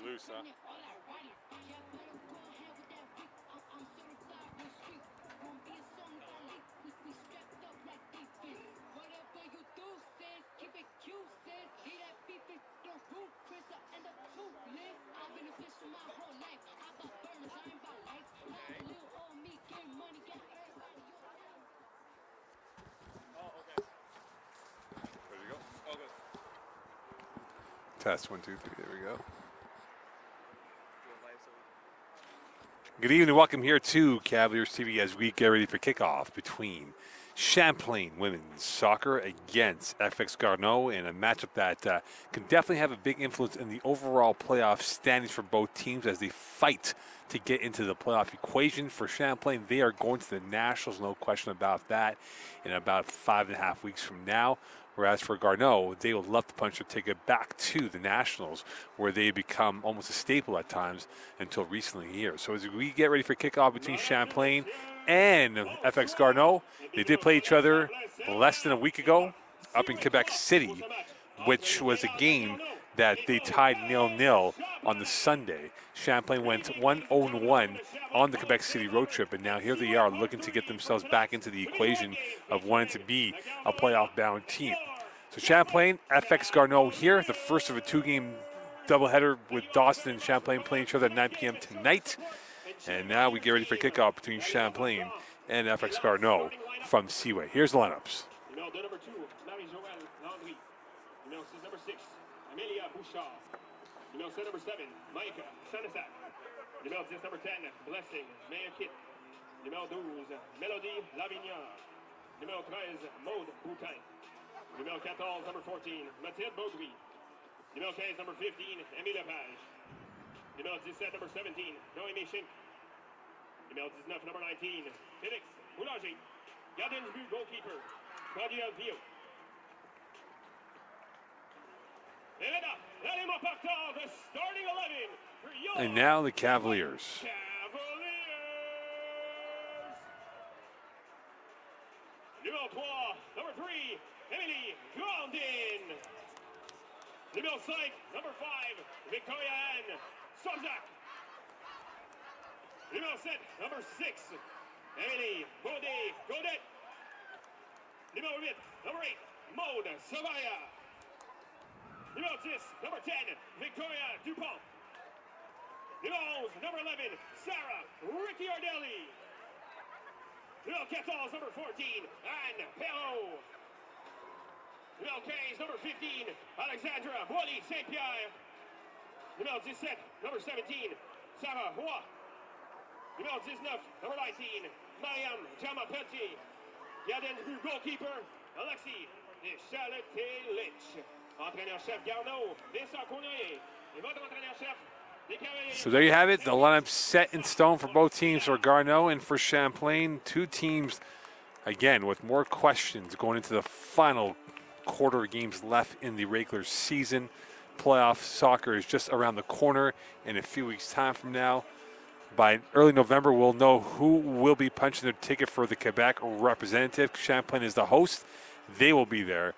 loose, huh? Test 1, 2, 3. There we go. Good evening. Welcome here to Cavaliers TV as we get ready for kickoff between Champlain women's soccer against FX Garneau in a matchup that can definitely have a big influence in the overall playoff standings for both teams as they fight to get into the playoff equation. For Champlain, they are going to the Nationals, no question about that, in about 5.5 weeks from now. Whereas for Garneau, they would love to punch their ticket back to the Nationals, where they become almost a staple at times until recently here. So as we get ready for kickoff between Champlain and FX Garneau, they did play each other less than a week ago up in Quebec City, which was a game that they tied 0-0 on the Sunday. Champlain went 1-0-1 on the Quebec City road trip, and now here they are looking to get themselves back into the equation of wanting to be a playoff-bound team. So Champlain, FX Garneau here, the first of a two-game doubleheader with Dawson and Champlain playing each other at 9 p.m. tonight. And now we get ready for kickoff between Champlain and FX Garneau from Seaway. Here's the lineups. Numéro 7, number 7, Mike Sanasak. Numéro 10, number 10, Blessing, Maya Kit. Numéro 12, Mélodie Lavignard. Numéro 13, Maude Boutin. Numéro 14, number 14, Mathilde Baudry. Numéro 15, number 15, Émile Lepage. Numéro 17, number 17, Noémie Schink. Numéro 19, number 19, Félix Boulanger. Gardien de but, goalkeeper, Claudia Vio. And now the Cavaliers. Numéro 3, number 3, Emily Grandin. Numéro 5, number 5, Victoria Anne Sobzak. Numéro 7, number 6, Emily Godet. Numéro 8, number 8, Maude Savaya. Numéro 10, number 10, Victoria Dupont. Numéro 11, number 11, Sarah Ricciardelli. Numéro 14, number 14, Anne Perrault. Numéro 15, number 15, Alexandra Boily Saint-Pierre. Numéro 17, number 17, Sarah Roy. Numéro 19, number 19, Mariam Jama-Pelletier. Gardien de but, goalkeeper, Alexis Charlotte-Lynch. Entraîneur-chef Garneau, Vincent Cournoyer. Et votre entraîneur-chef, des Cavaliers. So there you have it. The lineup set in stone for both teams, for Garneau and for Champlain. Two teams, again, with more questions going into the final quarter of games left in the regular season. Playoff soccer is just around the corner in a few weeks' time from now. By early November, we'll know who will be punching their ticket for the Quebec representative. Champlain is the host. They will be there.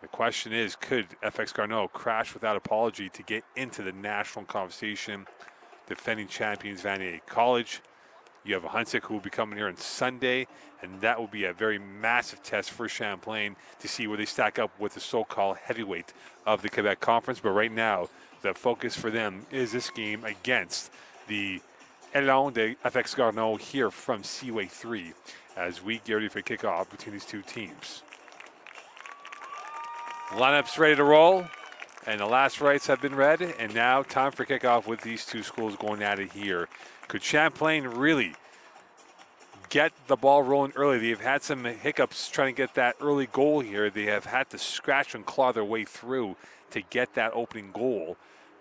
The question is, could FX Garneau crash without apology to get into the national conversation? Defending champions Vanier College. You have a Hunsick who will be coming here on Sunday, and that will be a very massive test for Champlain to see where they stack up with the so-called heavyweight of the Quebec Conference. But right now, the focus for them is this game against the Elan de FX Garneau here from Seaway 3 as we get ready for kickoff between these two teams. Lineups ready to roll, and the last rites have been read, and now time for kickoff with these two schools going at it here. Could Champlain really get the ball rolling early? They've had some hiccups trying to get that early goal here. They have had to scratch and claw their way through to get that opening goal.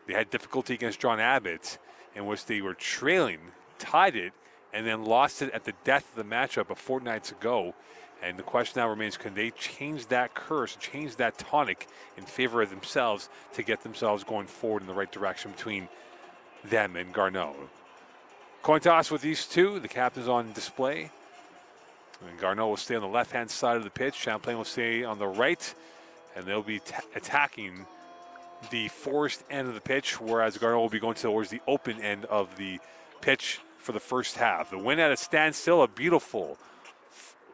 They had difficulty against John Abbott, in which they were trailing, tied it, and then lost it at the death of the matchup a fortnight ago. And the question now remains, can they change that curse, change that tonic in favor of themselves to get themselves going forward in the right direction between them and Garneau? Coin toss with these two. The captain's on display. And Garneau will stay on the left-hand side of the pitch. Champlain will stay on the right. And they'll be attacking the forest end of the pitch, whereas Garneau will be going towards the open end of the pitch for the first half. The wind at a standstill, a beautiful,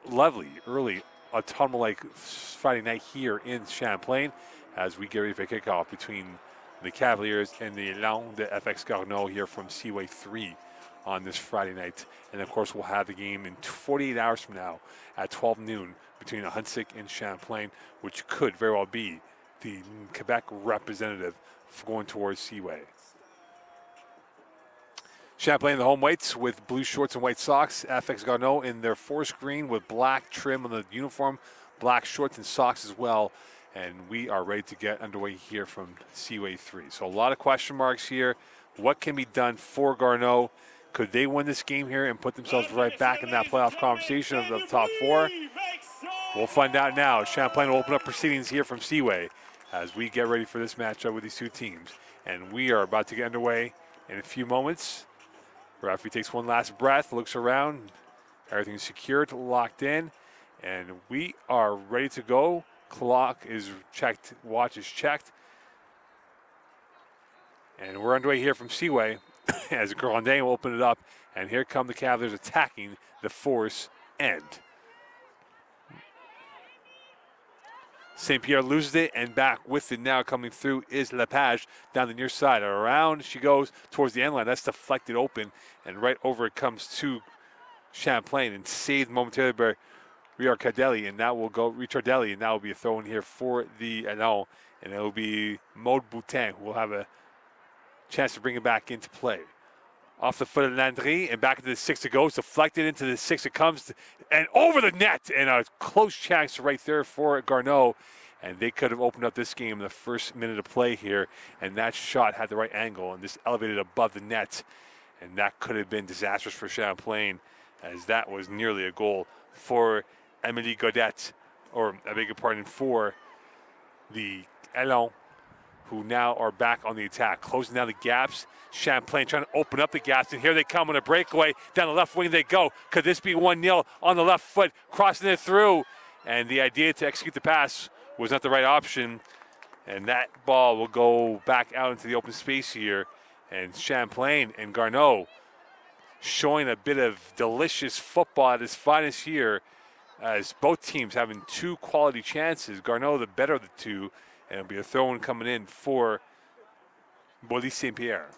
lovely, early autumnal-like Friday night here in Champlain as we get ready for kickoff between the Cavaliers and the Élan de FX Garneau here from Seaway 3 on this Friday night. And of course, we'll have the game in 48 hours from now at 12 noon between Ahuntsic and Champlain, which could very well be the Quebec representative for going towards Seaway. Champlain, the home whites with blue shorts and white socks. FX Garneau in their forest green with black trim on the uniform, black shorts and socks as well. And we are ready to get underway here from Seaway 3. So a lot of question marks here. What can be done for Garneau? Could they win this game here and put themselves right back in that playoff conversation of the top 4? We'll find out now. Champlain will open up proceedings here from Seaway as we get ready for this matchup with these two teams. And we are about to get underway in a few moments. Referee takes one last breath, looks around. Everything's secured, locked in, and we are ready to go. Clock is checked, watch is checked. And we're underway here from Seaway as Grandin will open it up. And here come the Cavaliers attacking the force end. St. Pierre loses it, and back with it now coming through is Lepage down the near side. Around she goes towards the end line. That's deflected open, and right over it comes to Champlain and saved momentarily by Ricciardelli, and that will go Ricciardelli, and that will be a throw in here for the Élan, and it will be Maud Boutin who will have a chance to bring it back into play. Off the foot of Landry, and back into the 6 it goes, deflected into the 6 it comes, and over the net, and a close chance right there for Garneau, and they could have opened up this game in the first minute of play here, and that shot had the right angle, and just elevated above the net, and that could have been disastrous for Champlain, as that was nearly a goal for Émilie Godette, or I beg your pardon, for the Élan, who now are back on the attack, closing down the gaps. Champlain trying to open up the gaps, and here they come on a breakaway. Down the left wing they go. Could this be 1-0 on the left foot, crossing it through? And the idea to execute the pass was not the right option, and that ball will go back out into the open space here. And Champlain and Garneau showing a bit of delicious football at its finest here, as both teams having two quality chances. Garneau the better of the two, and it'll be a throw-in coming in for Bolis St-Pierre.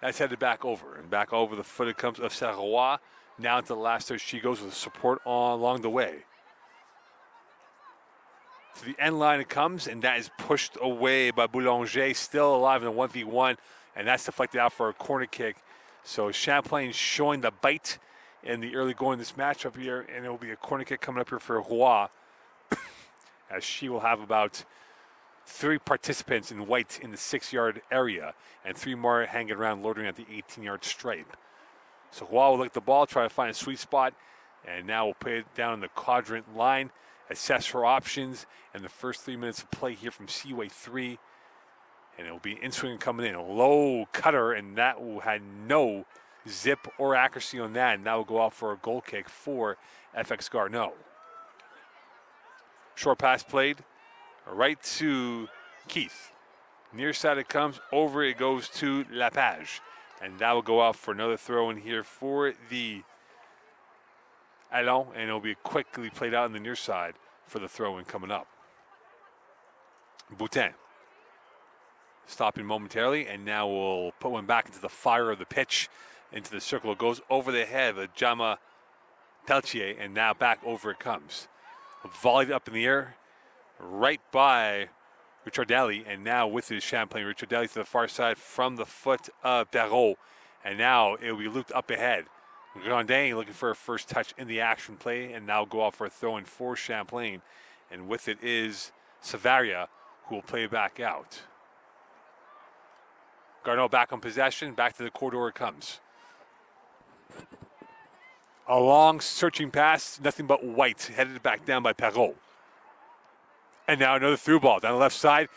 That's headed back over, and back over the foot it comes of Sarrois. Now into the last third she goes with support along the way. To the end line it comes, and that is pushed away by Boulanger, still alive in a 1v1, and that's deflected out for a corner kick. So Champlain showing the bite in the early going of this matchup here, and it will be a corner kick coming up here for Roy, as she will have about 3 participants in white in the 6-yard area, and 3 more hanging around loitering at the 18-yard stripe. So Roy will look at the ball, try to find a sweet spot, and now we'll put it down in the quadrant line, assess her options, and the first 3 minutes of play here from Seaway 3. And it will be in-swing coming in, a low cutter, and that will have no zip or accuracy on that, and that will go out for a goal kick for FX Garneau. Short pass played right to Keith. Near side it comes, over it goes to Lapage, and that will go out for another throw in here for the Élan, and it will be quickly played out on the near side for the throw in coming up. Boutin stopping momentarily, and now we'll put one back into the fire of the pitch, into the circle. It goes over the head of Jama Peltier, and now back over it comes. Volleyed up in the air, right by Ricciardelli, and now with his Champlain. Ricciardelli to the far side from the foot of Perrault, and now it will be looped up ahead. Grandin looking for a first touch in the action play, and now go out for a throw-in for Champlain, and with it is Savaria, who will play back out. Garneau back on possession, back to the corridor it comes. A long searching pass, nothing but white, headed back down by Perrault. And now another through ball down the left side.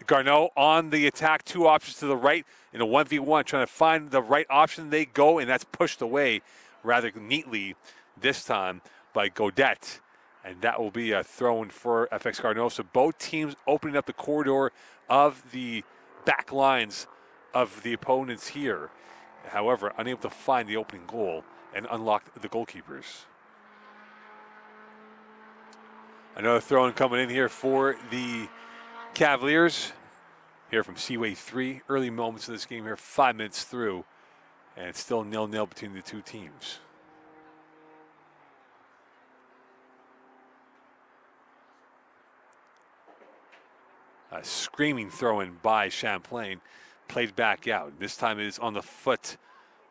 Garneau on the attack, 2 options to the right in a 1v1, trying to find the right option. They go, and that's pushed away rather neatly this time by Godette. And that will be a throw-in for FX Garneau. So both teams opening up the corridor of the back lines of the opponents here. However, unable to find the opening goal and unlock the goalkeepers. Another throw-in coming in here for the Cavaliers. Here from Seaway 3. Early moments of this game here, 5 minutes through. And it's still 0-0 between the two teams. A screaming throw-in by Champlain. Played back out. This time it is on the foot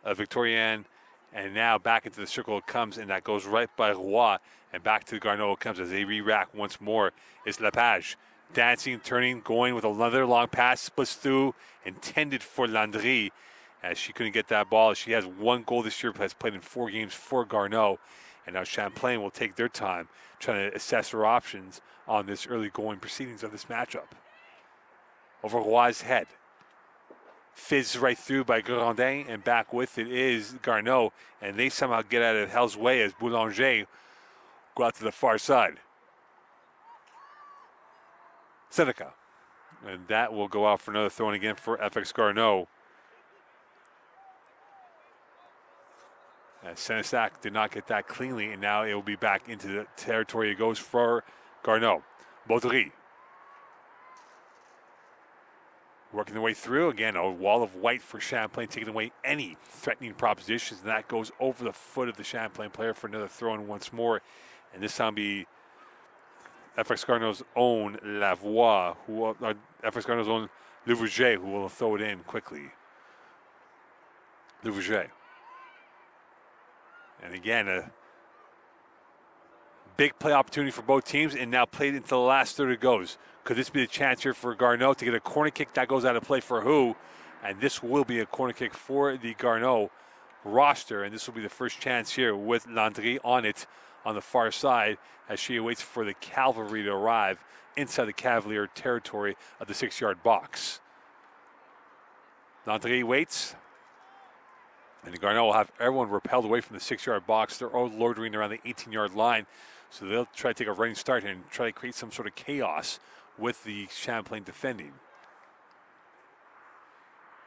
of Victorian. And now back into the circle it comes, and that goes right by Roy. And back to Garneau it comes as they re-rack once more. It's Lepage. Dancing, turning, going with another long pass. Splits through, intended for Landry. As she couldn't get that ball. She has 1 goal this year, but has played in 4 games for Garneau. And now Champlain will take their time trying to assess her options on this early going proceedings of this matchup. Over Roy's head. Fizz right through by Grandin, and back with it is Garneau. And they somehow get out of hell's way as Boulanger go out to the far side. Seneca. And that will go out for another throw-in again for FX Garneau. Senesac did not get that cleanly, and now it will be back into the territory. It goes for Garneau. Baudry. Working their way through. Again, a wall of white for Champlain, taking away any threatening propositions, and that goes over the foot of the Champlain player for another throw-in once more. And this time be FX Garneau's own Lavoie, FX Garneau's own Louvouget, who will throw it in quickly. Louvouget. And again, a big play opportunity for both teams, and now played into the last third it goes. Could this be the chance here for Garneau to get a corner kick? That goes out of play for who? And this will be a corner kick for the Garneau roster, and this will be the first chance here with Landry on it on the far side as she awaits for the cavalry to arrive inside the Cavalier territory of the 6-yard box. Landry waits. And the Garneau will have everyone repelled away from the 6-yard box. They're all loitering around the 18-yard line. So they'll try to take a running start and try to create some sort of chaos with the Champlain defending.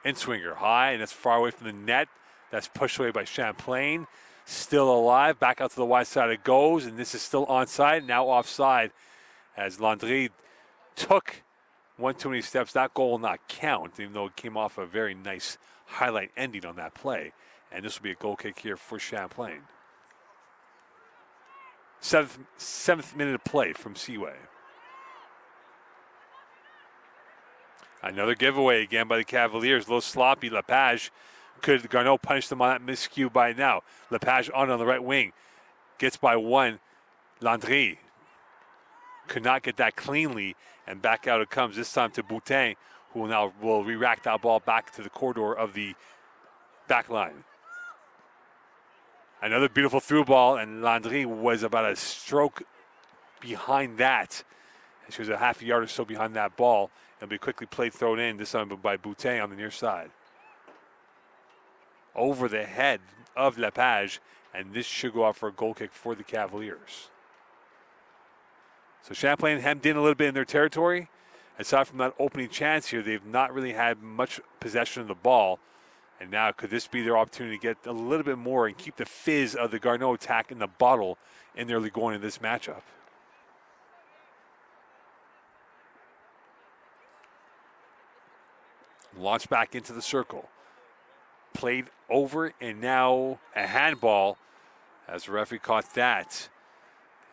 In-swinger high, and that's far away from the net. That's pushed away by Champlain. Still alive. Back out to the wide side it goes. And this is still onside, now offside. As Landry took one too many steps. That goal will not count, even though it came off a very nice highlight ending on that play. And this will be a goal kick here for Champlain. Seventh minute of play from Seaway. Another giveaway again by the Cavaliers. A little sloppy. Lepage. Could Garneau punish them on that miscue by now? Lepage on the right wing. Gets by one. Landry could not get that cleanly. And back out it comes. This time to Boutin, who will re-rack that ball back to the corridor of the back line. Another beautiful through ball, and Landry was about a stroke behind that. She was a half a yard or so behind that ball. It'll be quickly played, thrown in, this time by Boutin on the near side. Over the head of Lepage, and this should go out for a goal kick for the Cavaliers. So Champlain hemmed in a little bit in their territory. Aside from that opening chance here, they've not really had much possession of the ball. And now could this be their opportunity to get a little bit more and keep the fizz of the Garneau attack in the bottle in their league going in this matchup? Launched back into the circle. Played over, and now a handball as the referee caught that.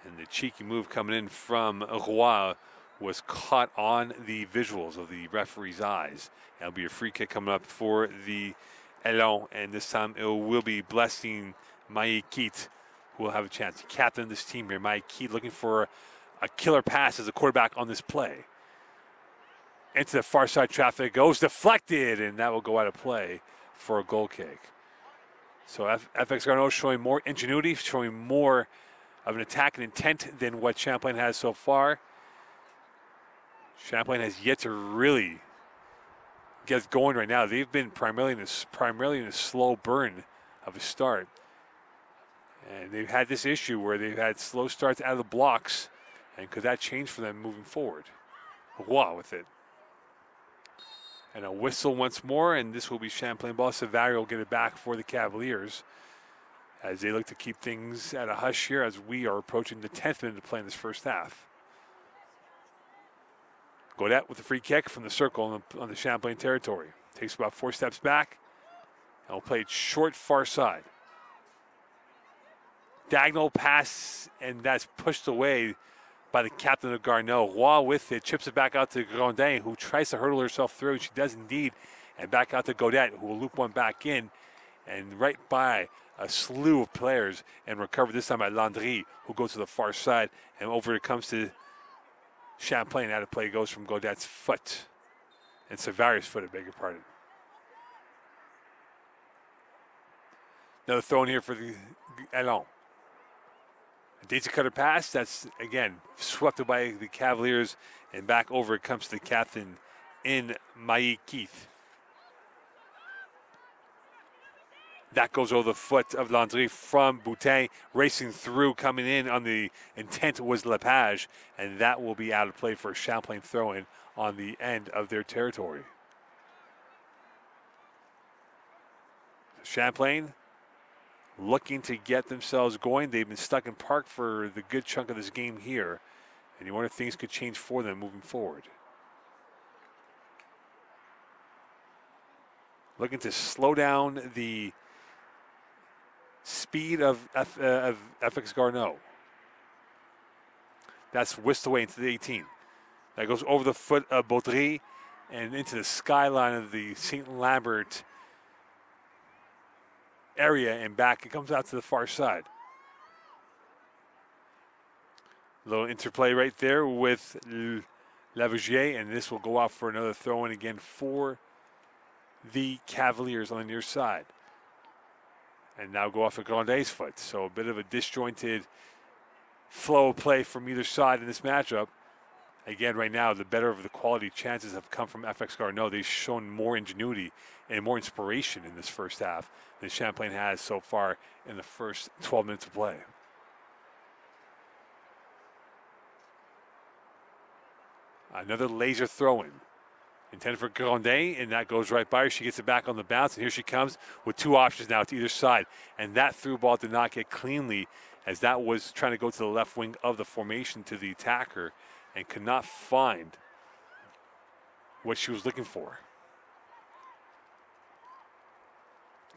And the cheeky move coming in from Roy was caught on the visuals of the referee's eyes. That'll be a free kick coming up for the Elon, and this time it will be blessing Maïkit, who will have a chance to captain this team here. Maïkit looking for a killer pass as a quarterback on this play. Into the far side traffic goes, deflected, and that will go out of play for a goal kick. So FX Garneau showing more ingenuity, showing more of an attacking intent than what Champlain has so far. Champlain has yet to really get going right now. They've been primarily in a slow burn of a start. And they've had this issue where they've had slow starts out of the blocks. And could that change for them moving forward? Roy with it. And a whistle once more, and this will be Champlain ball. Savaria will get it back for the Cavaliers as they look to keep things at a hush here as we are approaching the 10th minute to play in this first half. Gaudette with the free kick from the circle on the Champlain territory. Takes about 4 steps back and will play it short far side. Diagonal pass, and that's pushed away by the captain of Garneau. Roy with it, chips it back out to Grondin, who tries to hurdle herself through. She does indeed. And back out to Gaudette, who will loop one back in. And right by a slew of players and recover this time by Landry, who goes to the far side. And over it comes to Champlain. Out of play goes from Gaudette's foot. And Savaria's foot, I beg your pardon. Another throw in here for the Allon. A daisy cutter pass, that's again swept by the Cavaliers, and back over it comes to the captain in Maï Keith. That goes over the foot of Landry from Boutin, racing through, coming in on the intent was Lepage, and that will be out of play for a Champlain throw-in on the end of their territory. Champlain looking to get themselves going. They've been stuck in park for the good chunk of this game here, and you wonder if things could change for them moving forward. Looking to slow down the speed of FX Garneau. That's whisked away into the 18. That goes over the foot of Baudry and into the skyline of the St-Lambert area and back. It comes out to the far side. Little interplay right there with Lavigier, and this will go out for another throw-in again for the Cavaliers on the near side. And now go off of Grondin's foot. So a bit of a disjointed flow of play from either side in this matchup. Again, right now, the better of the quality chances have come from FX Garneau. They've shown more ingenuity and more inspiration in this first half than Champlain has so far in the first 12 minutes of play. Another laser throw-in intended for Grondin, and that goes right by her. She gets it back on the bounce, and here she comes with two options now to either side. And that through ball did not get cleanly, as that was trying to go to the left wing of the formation to the attacker and could not find what she was looking for.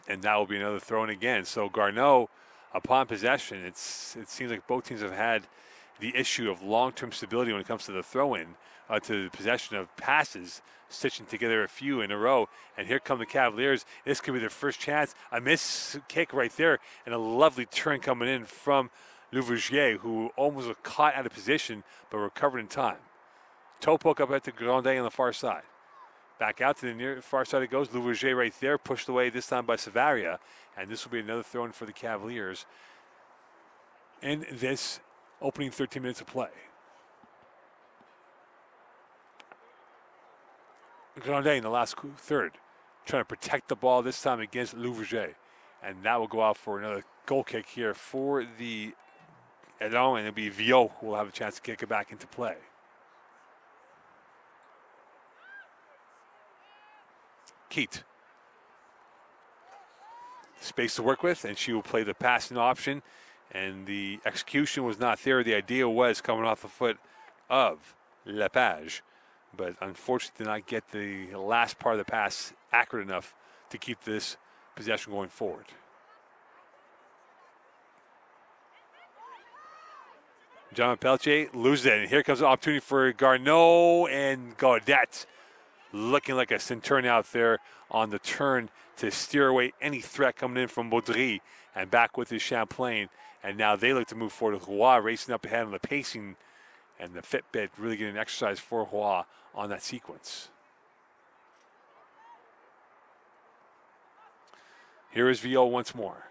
And that will be another throw-in again. So Garneau, upon possession, it seems like both teams have had the issue of long-term stability when it comes to the throw-in, to the possession of passes, stitching together a few in a row. And here come the Cavaliers. This could be their first chance. A miss kick right there, and a lovely turn coming in from Louvergier, who almost was caught out of position but recovered in time. Toe poke up at the Grondin on the far side. Back out to the near far side it goes. Louvergier right there, pushed away this time by Savaria. And this will be another throw-in for the Cavaliers in this opening 13 minutes of play. Grondin in the last third, trying to protect the ball this time against Louvergier. And that will go out for another goal kick here for the Elan, and it'll be Viau who will have a chance to kick it back into play. Keat. Space to work with, and she will play the passing option. And the execution was not there. The idea was coming off the foot of Lepage, but unfortunately did not get the last part of the pass accurate enough to keep this possession going forward. John Peltier loses it, and here comes an opportunity for Garneau, and Gaudette looking like a centurion out there on the turn to steer away any threat coming in from Baudry, and back with his Champlain. And now they look to move forward with Roy racing up ahead on the pacing, and the Fitbit really getting an exercise for Roy on that sequence. Here is Viau once more.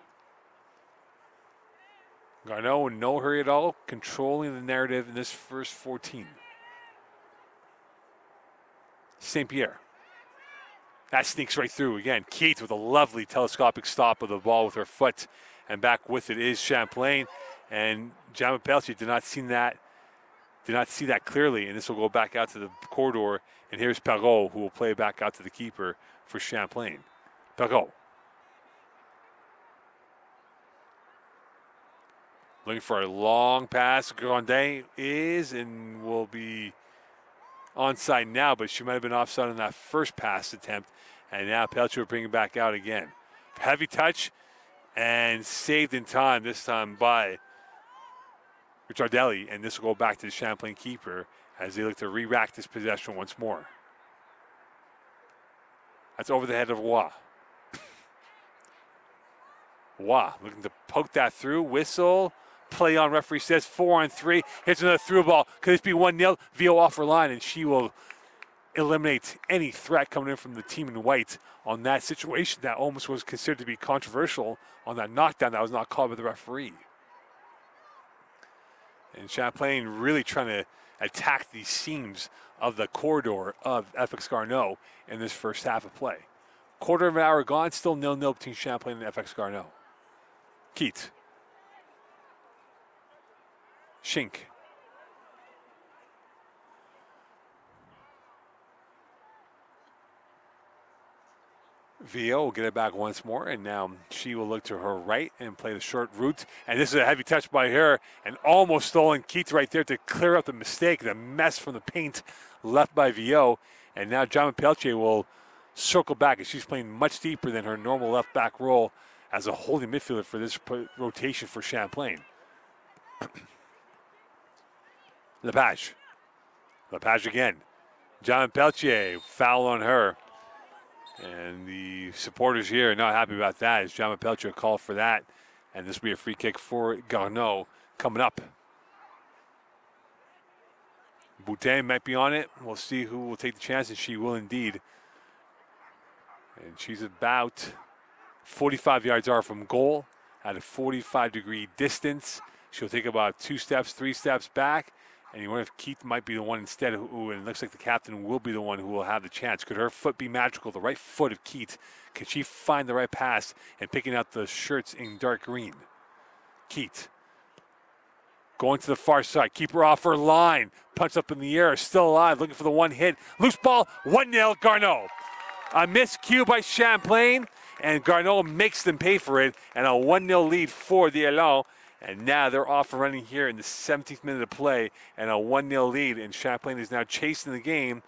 Garneau in no hurry at all, controlling the narrative in this first 14. St. Pierre. That sneaks right through again. Keith with a lovely telescopic stop of the ball with her foot. and back with it is Champlain. And John Peltier did not see that clearly, and this will go back out to the corridor. And here's Perrault, who will play it back out to the keeper for Champlain. Perrault. Looking for a long pass. Grondin is and will be onside now, but she might have been offside on that first pass attempt. And now Peltier will bring it back out again. Heavy touch and saved in time, this time by Ricciardelli. And this will go back to the Champlain keeper as they look to re-rack this possession once more. That's over the head of Roy. Roy looking to poke that through. Whistle. Play on, referee says 4-on-3. Hits another through ball. Could this be 1-0? Vio off her line, and she will eliminate any threat coming in from the team in white on that situation that almost was considered to be controversial on that knockdown that was not called by the referee. And Champlain really trying to attack the seams of the corridor of FX Garneau in this first half of play. Quarter of an hour gone, still 0-0 between Champlain and FX Garneau. Keat. Schink. Vio will get it back once more, and now she will look to her right and play the short route. And this is a heavy touch by her, and almost stolen. Keats right there to clear up the mistake, the mess from the paint left by Vio. And now John Peltier will circle back, and she's playing much deeper than her normal left back role as a holding midfielder for this rotation for Champlain. Lepage. Lepage again. John Peltier, foul on her. And the supporters here are not happy about that as John Peltier called for that. And this will be a free kick for Garneau coming up. Boutin might be on it. We'll see who will take the chance, and she will indeed. And she's about 45 yards out from goal at a 45-degree distance. She'll take about 2 steps, 3 steps back. And you wonder if Keith might be the one instead, and it looks like the captain will be the one who will have the chance. Could her foot be magical? The right foot of Keith. Can she find the right pass and picking out the shirts in dark green? Keith. Going to the far side. Keeper off her line. Punch up in the air. Still alive. Looking for the one hit. Loose ball. 1-0 Garneau. A miscue by Champlain. And Garneau makes them pay for it. And a 1-0 lead for the Elan. And now they're off and running here in the 17th minute of play, and a 1-0 lead, and Champlain is now chasing the game.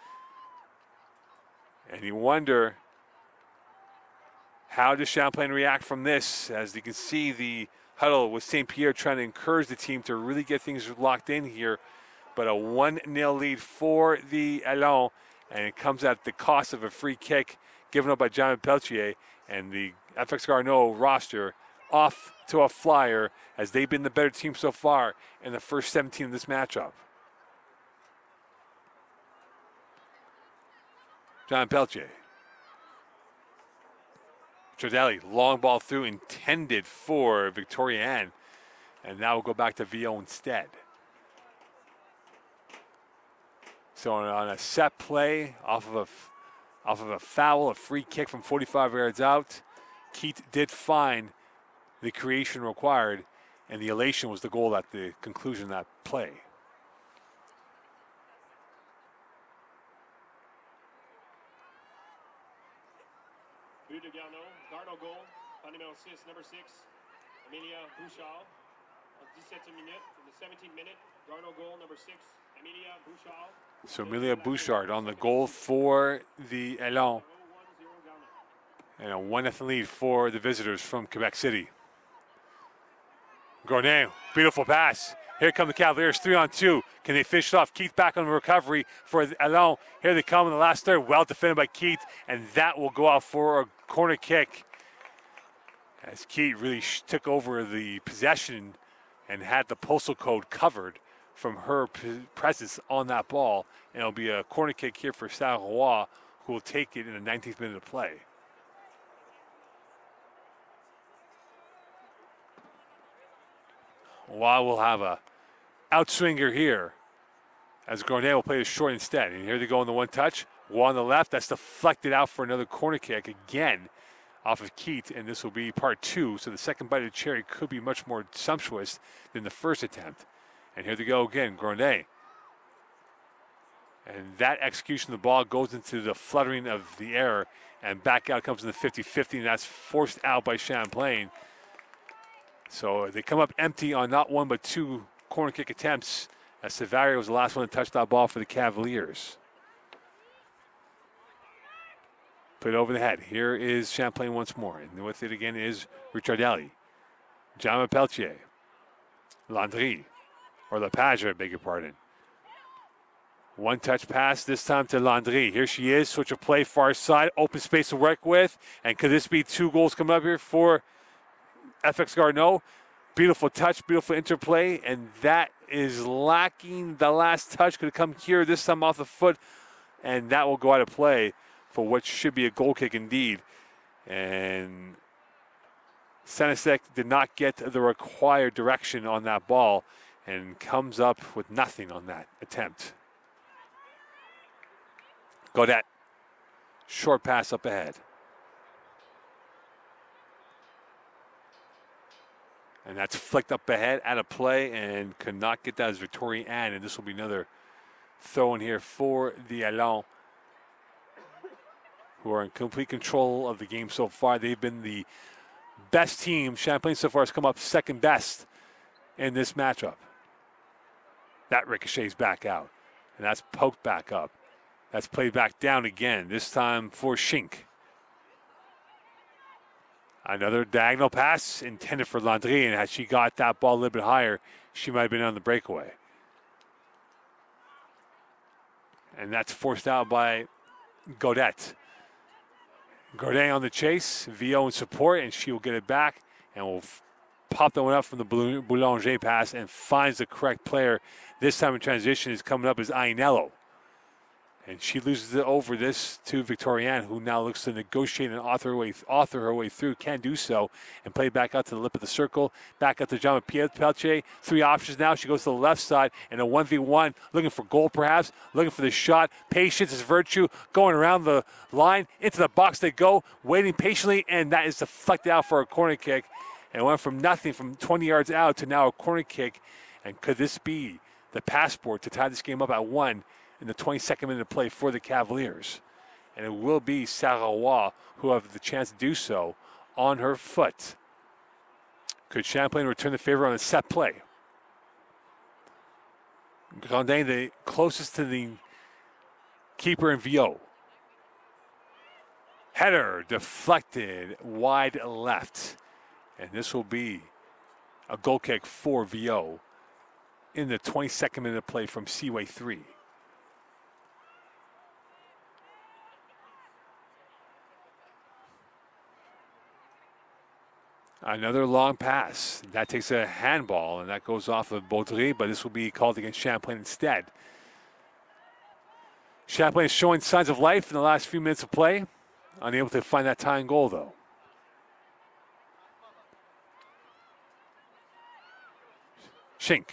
And you wonder, how does Champlain react from this? As you can see, the huddle with St. Pierre trying to encourage the team to really get things locked in here. But a 1-0 lead for the Elan, and it comes at the cost of a free kick given up by John Peltier, and the FX Garneau roster off to a flyer as they've been the better team so far in the first 17 of this matchup. John Peltier. Trodelli, long ball through, intended for Victoriane. And now we'll go back to Vio instead. So on a set play, off of a foul, a free kick from 45 yards out, Keith did find the creation required, and the elation was the goal at the conclusion of that play. But de Garneau. Garneau goal. Par numéro 6, number 6. Amelia Bouchard. En 17e minute. In the 17th minute. Garneau goal, number 6. Amelia Bouchard. So Amelia Bouchard on the goal for the Elan. And a 1-0 lead for the visitors from Quebec City. Garneau, beautiful pass. Here come the Cavaliers, 3-on-2. Can they finish it off? Keith back on the recovery for Elan. Here they come in the last third. Well defended by Keith, and that will go out for a corner kick. As Keith really took over the possession and had the postal code covered from her presence on that ball. And it'll be a corner kick here for Saint-Roy, who will take it in the 19th minute of play. While we'll have a outswinger here as Garneau will play it short instead. And here they go on the one touch. One on the left. That's deflected out for another corner kick. Again, off of Keat, and this will be part 2. So the second bite of the cherry could be much more sumptuous than the first attempt. And here they go again, Garneau. And that execution of the ball goes into the fluttering of the air, and back out comes in the 50-50, and that's forced out by Champlain. So they come up empty on not one but 2 corner kick attempts, as Savaria was the last one to touch that ball for the Cavaliers. Put it over the head. Here is Champlain once more, and with it again is Ricciardelli. Jama Peltier. Landry, or Lepage, I beg your pardon. One touch pass this time to Landry. Here she is, switch of play, far side, open space to work with. And could this be 2 goals coming up here for FX Garneau? Beautiful touch, beautiful interplay, and that is lacking the last touch. Could have come here, this time off the foot, and that will go out of play for what should be a goal kick indeed. And St-Lambert did not get the required direction on that ball and comes up with nothing on that attempt. Godet, short pass up ahead. And that's flicked up ahead, out of play, and could not get that as Victoria Ann. And this will be another throw in here for the Allons, who are in complete control of the game so far. They've been the best team. Champlain so far has come up second best in this matchup. That ricochets back out, and that's poked back up. That's played back down again, this time for Schink. Another diagonal pass intended for Landry, and had she got that ball a little bit higher, she might have been on the breakaway. And that's forced out by Godet. Godet on the chase, VO in support, and she will get it back and will pop that one up from the Boulanger pass and finds the correct player. This time in transition is coming up as Ainello. And she loses it over this to Victoriane, who now looks to negotiate and author her way through. Can do so and play back out to the lip of the circle. Back out to Jama Peltier. 3 options now. She goes to the left side in a 1v1, looking for goal perhaps, looking for the shot. Patience is virtue. Going around the line. Into the box they go, waiting patiently, and that is deflected out for a corner kick. And it went from nothing from 20 yards out to now a corner kick. And could this be the passport to tie this game up at 1 in the 22nd minute of play for the Cavaliers? And it will be Sarah who have the chance to do so on her foot. Could Champlain return the favor on a set play? Grandin, the closest to the keeper in VO. Header deflected wide left. And this will be a goal kick for VO in the 22nd minute of play from Seaway 3. Another long pass. That takes a handball, and that goes off of Baudry, but this will be called against Champlain instead. Champlain is showing signs of life in the last few minutes of play. Unable to find that tying goal, though. Schink.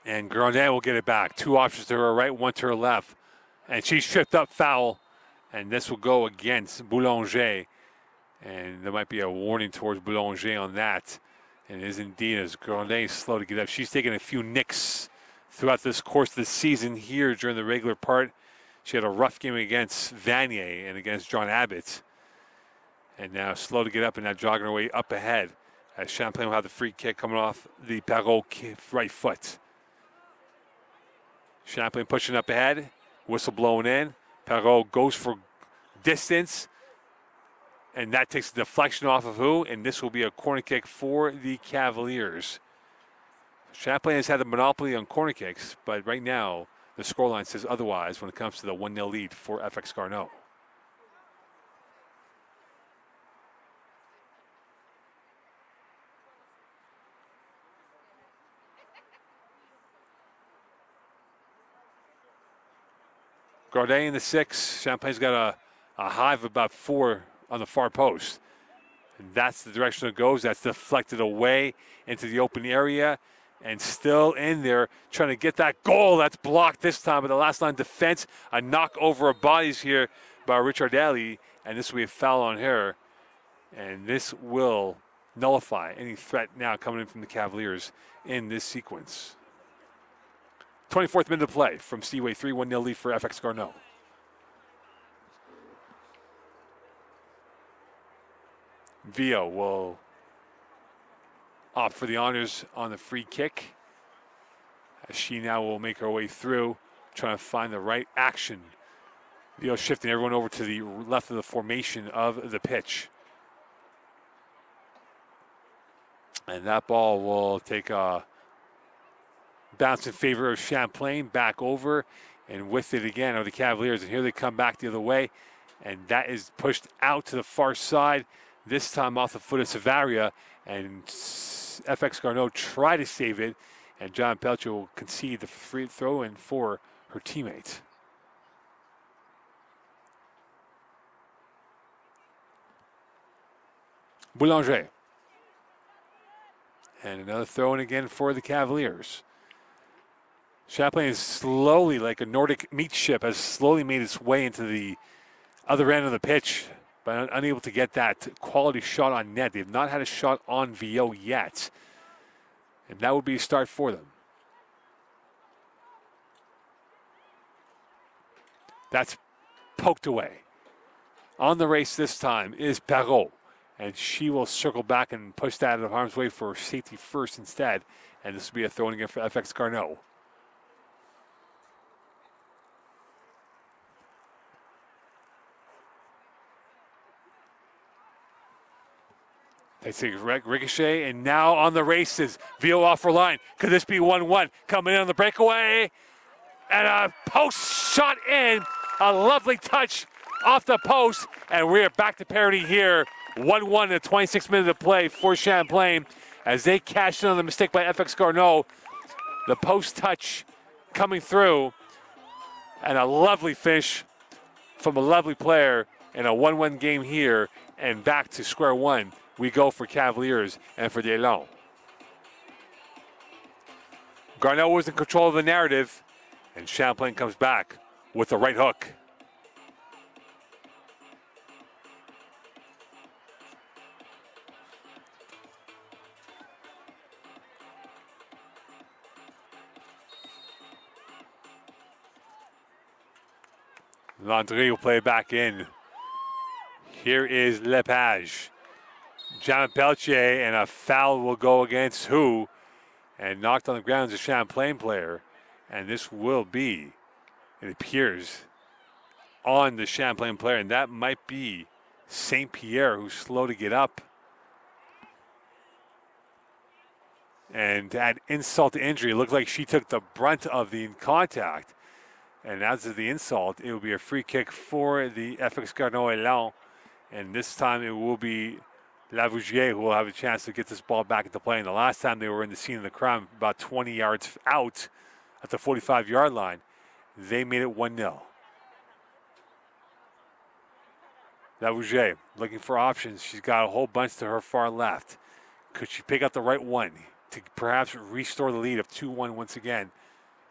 And Grandin will get it back. 2 options to her right, 1 to her left. And she's tripped up, foul. And this will go against Boulanger. And there might be a warning towards Boulanger on that. And it is indeed, as Grandin is slow to get up. She's taken a few nicks throughout this course of the season here during the regular part. She had a rough game against Vanier and against John Abbott. And now slow to get up and now jogging her way up ahead as Champlain will have the free kick coming off the Perrault right foot. Champlain pushing up ahead, whistle blowing in. Perrault goes for distance, and that takes the deflection off of who? And this will be a corner kick for the Cavaliers. Champlain has had the monopoly on corner kicks, but right now the scoreline says otherwise when it comes to the 1-0 lead for FX Garneau. Grandin in the 6. Champlain's got a hive of about 4 on the far post. And that's the direction it goes. That's deflected away into the open area. and still in there trying to get that goal. That's blocked this time by the last line defense. A knock over of bodies here by Ricciardelli, and this will be a foul on her. And this will nullify any threat now coming in from the Cavaliers in this sequence. 24th minute of play from Seaway, 3-1-0 lead for FX Garneau. Vio will opt for the honors on the free kick, as she now will make her way through, trying to find the right action. Vio shifting everyone over to the left of the formation of the pitch. And that ball will take a bounce in favor of Champlain, back over, and with it again are the Cavaliers. And here they come back the other way, and that is pushed out to the far side, this time off the foot of Savaria, and FX Garneau try to save it, and John Pelcher will concede the free throw in for her teammate. Boulanger. And another throw in again for the Cavaliers. Champlain is slowly, like a Nordic meat ship, has slowly made its way into the other end of the pitch, but unable to get that quality shot on net. They've not had a shot on VO yet. And that would be a start for them. That's poked away. On the race this time is Perrault. And she will circle back and push that out of harm's way for safety first instead. And this will be a throw in again for FX Garneau. They take ricochet, and now on the races. Vio off her line. Could this be 1-1? Coming in on the breakaway. And a post shot in. A lovely touch off the post. And we're back to parity here. 1-1 in the 26th minute of play for Champlain as they cash in on the mistake by FX Garneau. The post touch coming through, and a lovely finish from a lovely player in a 1-1 game here, and back to square one we go for Cavaliers and for Deslands. Garneau was in control of the narrative, and Champlain comes back with the right hook. Landry will play back in. Here is Lepage. John Peltier, and a foul will go against who? And knocked on the ground is a Champlain player. And this will be, it appears, on the Champlain player. And that might be St. Pierre, who's slow to get up. And to add insult to injury, it looked like she took the brunt of the contact. And as of the insult, it will be a free kick for the FX Garneau Elan. And this time it will be Lavougier who will have a chance to get this ball back into play. And the last time they were in the scene of the crime, about 20 yards out at the 45-yard line, they made it 1-0. Lavougier looking for options. She's got a whole bunch to her far left. Could she pick up the right one to perhaps restore the lead of 2-1 once again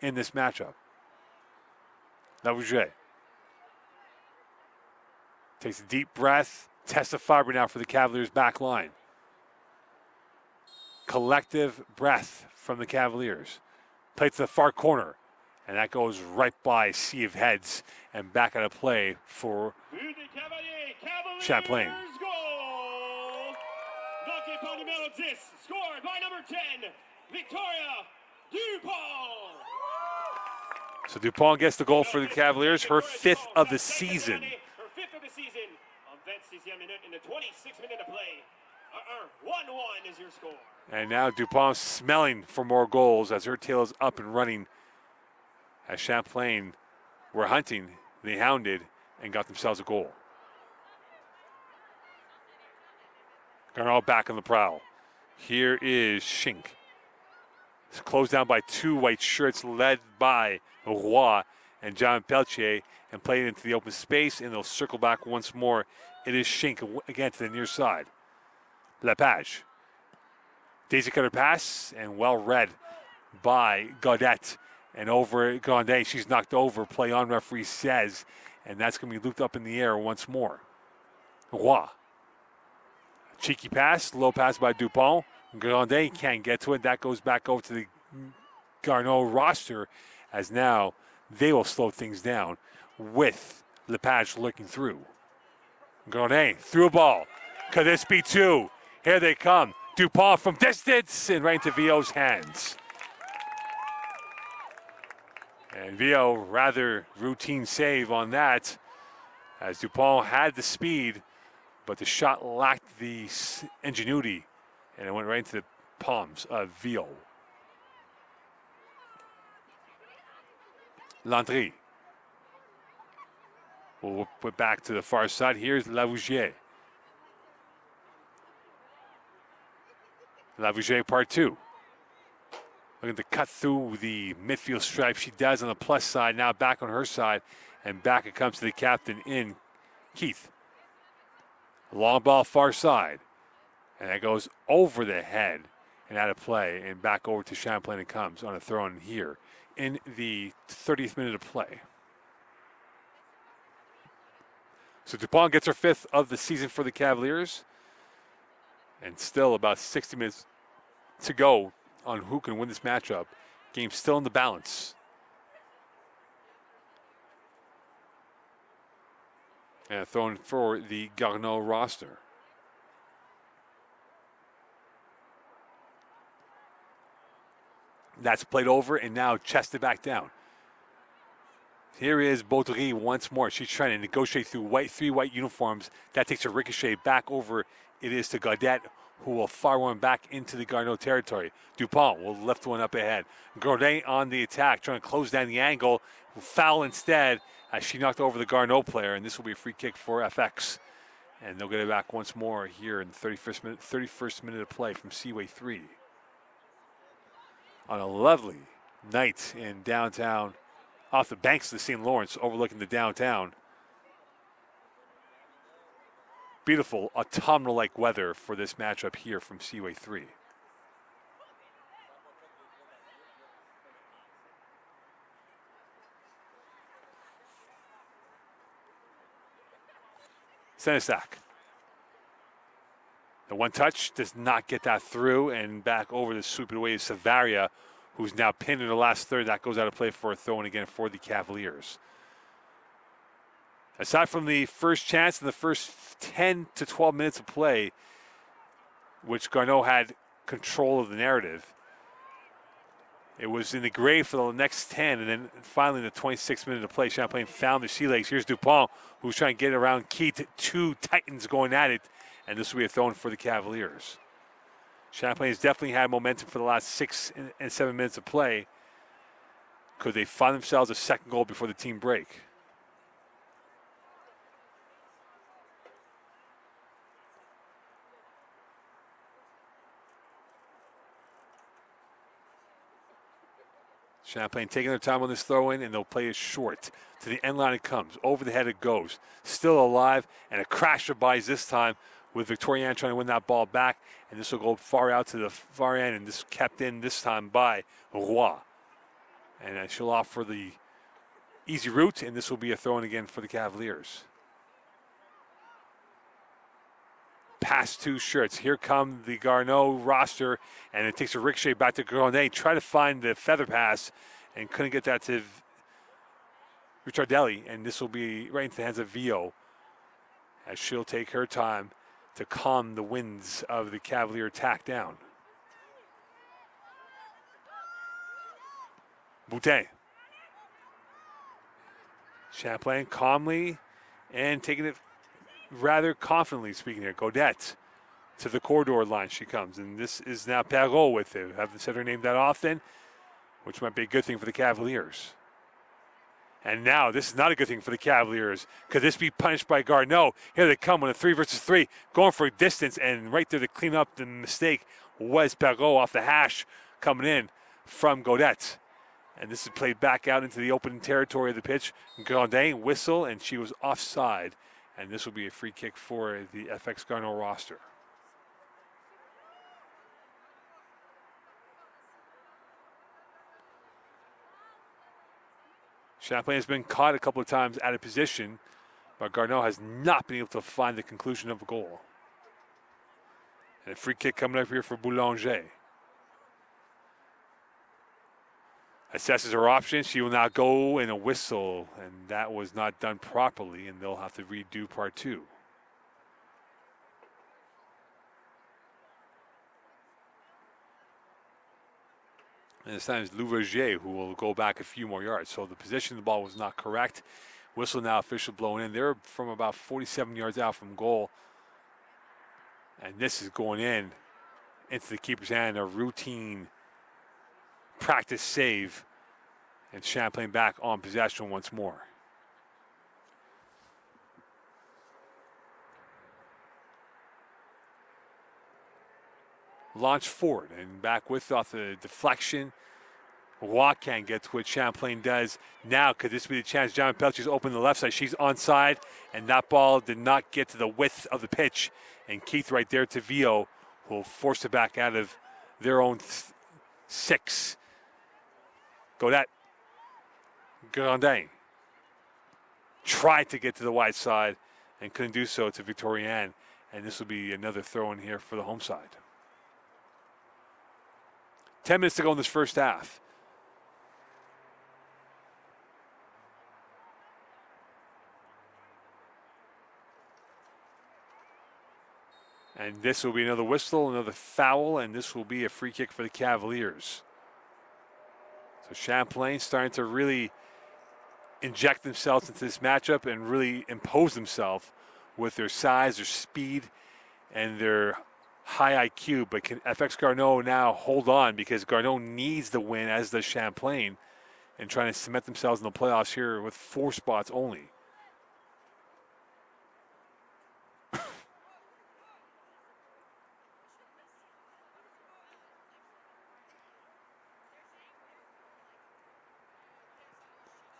in this matchup? Lavougier takes a deep breath, tests the fiber now for the Cavaliers' back line. Collective breath from the Cavaliers. Play to the far corner, and that goes right by a sea of heads and back out of play for Champlain. Goal. Bloqué par numéro 10, scored by number 10, Victoria Dupont. So Dupont gets the goal for the Cavaliers, her fifth of the season. Her fifth of the season on 26e minute in the 26th minute of play. 1-1 is your score. And now Dupont smelling for more goals as her tail is up and running. As Champlain were hunting, they hounded and got themselves a goal. Garneau back on the prowl. Here is Schink. It's closed down by two white shirts led by Roy and John Peltier and played into the open space, and they'll circle back once more. It is Schink again to the near side. Lepage. Daisy cutter pass and well read by Gaudette. And over Grande, she's knocked over. Play on, referee says. And that's going to be looped up in the air once more. Roy. Cheeky pass, low pass by Dupont. Grande can't get to it. That goes back over to the Garneau roster, as now they will slow things down with Lepage looking through. Grande through a ball. Could this be two? Here they come. Dupont from distance and right into Vio's hands. And Vio, rather routine save on that, as Dupont had the speed, but the shot lacked the ingenuity, and it went right into the palms of Vio. Landry. We'll put back to the far side. Here's Lavougier. Lavougier part two. Looking to cut through the midfield stripe. She does on the plus side. Now back on her side. And back it comes to the captain in Keith. Long ball far side. And that goes over the head and out of play. And back over to Champlain it comes on a throw in here in the 30th minute of play. So Dupont gets her fifth of the season for the Cavaliers. And still about 60 minutes to go on who can win this matchup. Game still in the balance. And thrown for the Garneau roster. That's played over and now chested back down. Here is Baudry once more. She's trying to negotiate through three white uniforms. That takes a ricochet back over. It is to Gaudette, who will fire one back into the Garneau territory. Dupont will lift one up ahead. Gourdin on the attack, trying to close down the angle. Foul instead as she knocked over the Garneau player, and this will be a free kick for FX. And they'll get it back once more here in the 31st minute of play from Seaway 3. On a lovely night in downtown, off the banks of the St. Lawrence, overlooking the downtown. Beautiful autumnal-like weather for this matchup here from Seaway 3. Senesac. The one touch does not get that through, and back over to sweep it away is Savaria, who's now pinned in the last third. That goes out of play for a throw-in again for the Cavaliers. Aside from the first chance in the first 10 to 12 minutes of play, which Garneau had control of the narrative, it was in the gray for the next 10, and then finally in the 26th minute of play, Champlain found the sea legs. Here's Dupont, who's trying to get around Keith. Two Titans going at it, and this will be a throw-in for the Cavaliers. Champlain has definitely had momentum for the last 6 and 7 minutes of play. Could they find themselves a second goal before the team break? Champlain taking their time on this throw-in, and they'll play it short. To the end line it comes. Over the head it goes. Still alive, and a crash of buys this time with Victorian trying to win that ball back. And this will go far out to the far end, and this kept in this time by Roy. And she'll opt for the easy route, and this will be a throw-in again for the Cavaliers. Past two shirts. Here come the Garneau roster, and it takes a ricochet back to Grande. Try to find the feather pass, and couldn't get that to Ricciardelli, and this will be right into the hands of Vio, as she'll take her time to calm the winds of the Cavalier attack down. Boutin. Champlain calmly and taking it rather confidently, speaking here. Gaudette to the corridor line she comes, and this is now Perrault with it. Haven't said her name that often, which might be a good thing for the Cavaliers. And now this is not a good thing for the Cavaliers. Could this be punished by Garneau? Here they come on a 3 versus 3, going for a distance, and right there to clean up the mistake was Perrault off the hash coming in from Gaudette. And this is played back out into the open territory of the pitch. Grandin whistle, and she was offside. And this will be a free kick for the FX Garneau roster. Champlain has been caught a couple of times out of position, but Garneau has not been able to find the conclusion of a goal. And a free kick coming up here for Boulanger. Assesses her options. She will now go in a whistle, and that was not done properly, and they'll have to redo part 2. And this time it's Louvergier who will go back a few more yards. So the position of the ball was not correct. Whistle now official blown in. They're from about 47 yards out from goal. And this is going in into the keeper's hand, a routine practice save. And Champlain back on possession once more. Launch forward and back with off the deflection. Roy can't get to it. Champlain does. Now could this be the chance? John Pelcher's open the left side. She's onside, and that ball did not get to the width of the pitch. And Keith right there to Vio will force it back out of their own 6. Godet. Grandin tried to get to the wide side and couldn't do so to Victorian. And this will be another throw in here for the home side. 10 minutes to go in this first half. And this will be another whistle, another foul, and this will be a free kick for the Cavaliers. So Champlain starting to really inject themselves into this matchup and really impose themselves with their size, their speed, and their high IQ. But can FX Garneau now hold on, because Garneau needs the win, as does Champlain, and trying to cement themselves in the playoffs here with 4 spots only.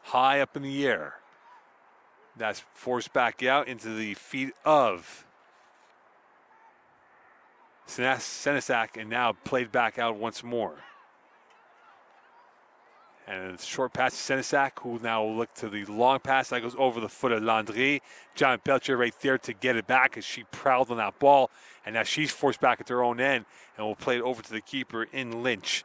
High up in the air. That's forced back out into the feet of Senesac, and now played back out once more. And a short pass to Senesac, who now will look to the long pass that goes over the foot of Landry. John Pelcher right there to get it back as she prowled on that ball. And now she's forced back at her own end and will play it over to the keeper in Lynch.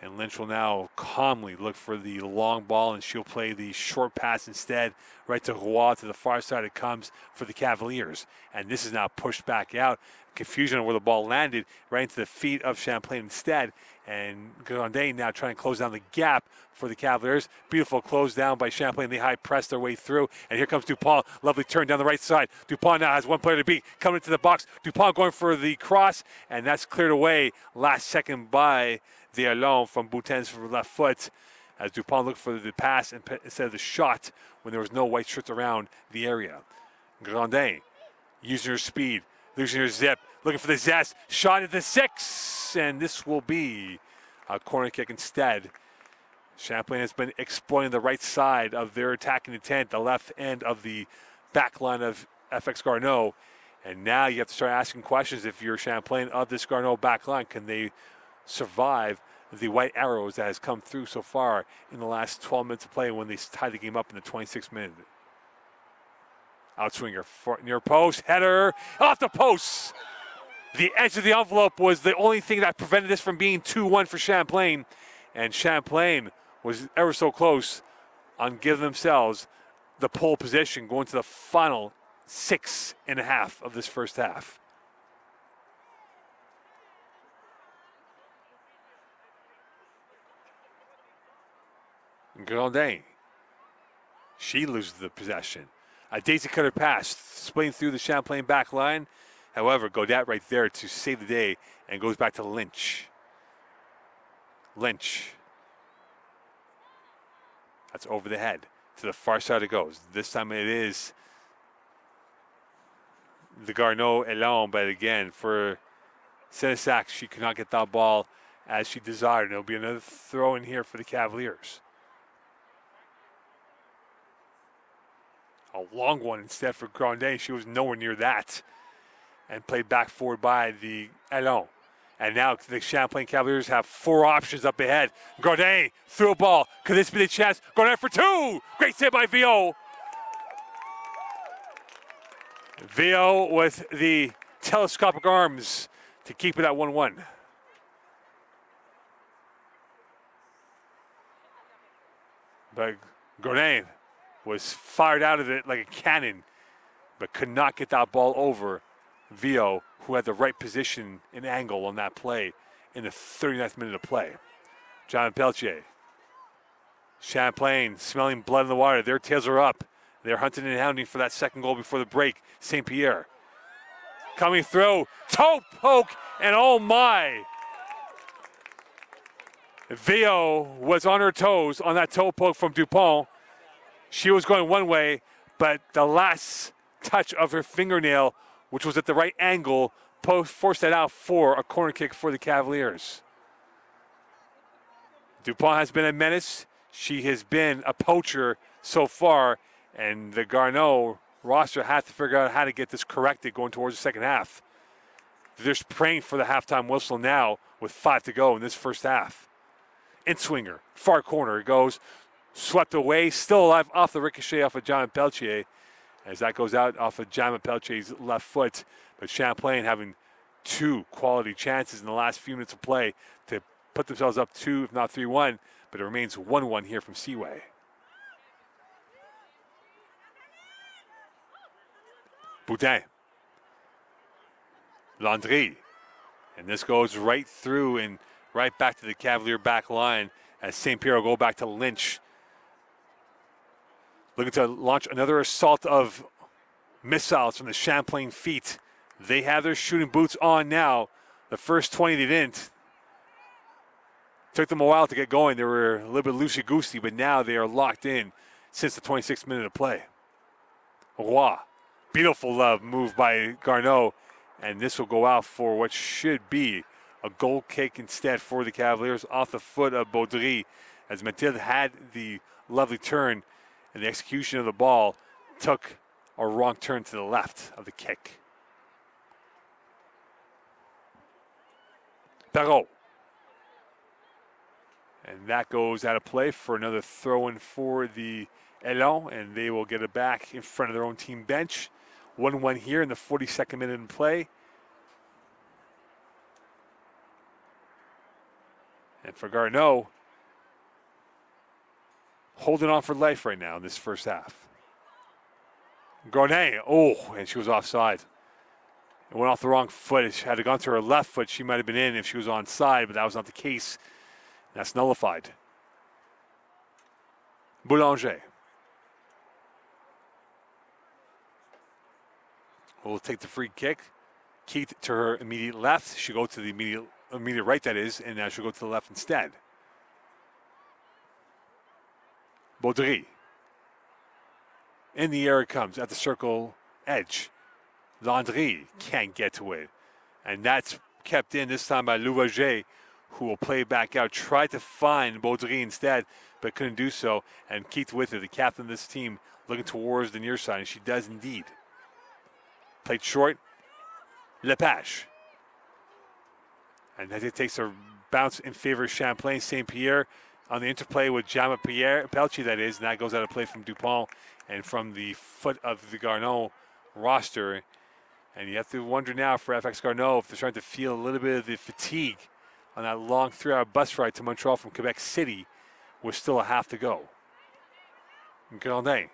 And Lynch will now calmly look for the long ball, and she'll play the short pass instead right to Roy. To the far side it comes for the Cavaliers. And this is now pushed back out. Confusion on where the ball landed, right into the feet of Champlain instead. And Grandin now trying to close down the gap for the Cavaliers. Beautiful close down by Champlain. They high press their way through. And here comes Dupont. Lovely turn down the right side. Dupont now has one player to beat. Coming into the box. Dupont going for the cross. And that's cleared away last second by Dialon from Boutin's left foot, as Dupont looked for the pass instead of the shot when there was no white shirts around the area. Grandin using her speed, losing her zip, looking for the zest, shot at the 6, and this will be a corner kick instead. Champlain has been exploiting the right side of their attacking intent, the left end of the back line of FX Garneau, and now you have to start asking questions if you're Champlain of this Garneau back line. Can they survive the white arrows that has come through so far in the last 12 minutes of play when they tied the game up in the 26th minute? Outswinger, near post, header, off the post. The edge of the envelope was the only thing that prevented this from being 2-1 for Champlain. And Champlain was ever so close on giving themselves the pole position going to the final 6.5 of this first half. Grandin, she loses the possession. A daisy cutter pass, splitting through the Champlain back line. However, Godet right there to save the day and goes back to Lynch. Lynch. That's over the head. To the far side it goes. This time it is the Garneau Elan, but again, for Senesac, she could not get that ball as she desired. And it'll be another throw in here for the Cavaliers. A long one instead for Grandin. She was nowhere near that. And played back forward by the Elan. And now the Champlain Cavaliers have 4 options up ahead. Garneau through a ball. Could this be the chance? Garneau for 2. Great save by Vio. Vio with the telescopic arms to keep it at 1-1. But Garneau was fired out of it like a cannon, but could not get that ball over Vio, who had the right position and angle on that play in the 39th minute of play. John Peltier. Champlain smelling blood in the water. Their tails are up. They're hunting and hounding for that second goal before the break. St. Pierre coming through. Toe poke, and oh my. Vio was on her toes on that toe poke from Dupont. She was going one way, but the last touch of her fingernail, which was at the right angle, forced that out for a corner kick for the Cavaliers. Dupont has been a menace. She has been a poacher so far, and the Garneau roster had to figure out how to get this corrected going towards the second half. They're just praying for the halftime whistle now with 5 to go in this first half. In-swinger, far corner, it goes, swept away, still alive off the ricochet off of John Peltier, as that goes out off of John Peltier's left foot. But Champlain having 2 quality chances in the last few minutes of play to put themselves up 2, if not 3-1, but it remains 1-1 here from Seaway. Boutin. Landry. And this goes right through and right back to the Cavalier back line as St. Pierre will go back to Lynch. Looking to launch another assault of missiles from the Champlain feet. They have their shooting boots on now. The first 20 they didn't. Took them a while to get going. They were a little bit loosey-goosey, but now they are locked in since the 26th minute of play. Roy. Beautiful move by Garneau. And this will go out for what should be a goal kick instead for the Cavaliers off the foot of Baudry, as Mathilde had the lovely turn, and the execution of the ball took a wrong turn to the left of the kick. Perrault. And that goes out of play for another throw-in for the Elan, and they will get it back in front of their own team bench. 1-1 here in the 42nd minute in play. And for Garneau, holding on for life right now in this first half. Garneau, and she was offside. It went off the wrong foot. If she had gone to her left foot, she might have been in if she was onside, but that was not the case. That's nullified. Boulanger will take the free kick. Keith to her immediate left. She'll go to the immediate right, that is, and now she'll go to the left instead. Baudry. In the air it comes at the circle edge. Landry can't get to it. And that's kept in this time by Louvager, who will play back out. Tried to find Baudry instead, but couldn't do so. And Keith with her, the captain of this team, looking towards the near side, and she does indeed. Played short. Lepage. And as it takes a bounce in favor of Champlain. St. Pierre on the interplay with Jama Peltier, that is, and that goes out of play from Dupont and from the foot of the Garneau roster. And you have to wonder now for FX Garneau if they're starting to feel a little bit of the fatigue on that long 3-hour bus ride to Montreal from Quebec City with still a half to go. Garneau.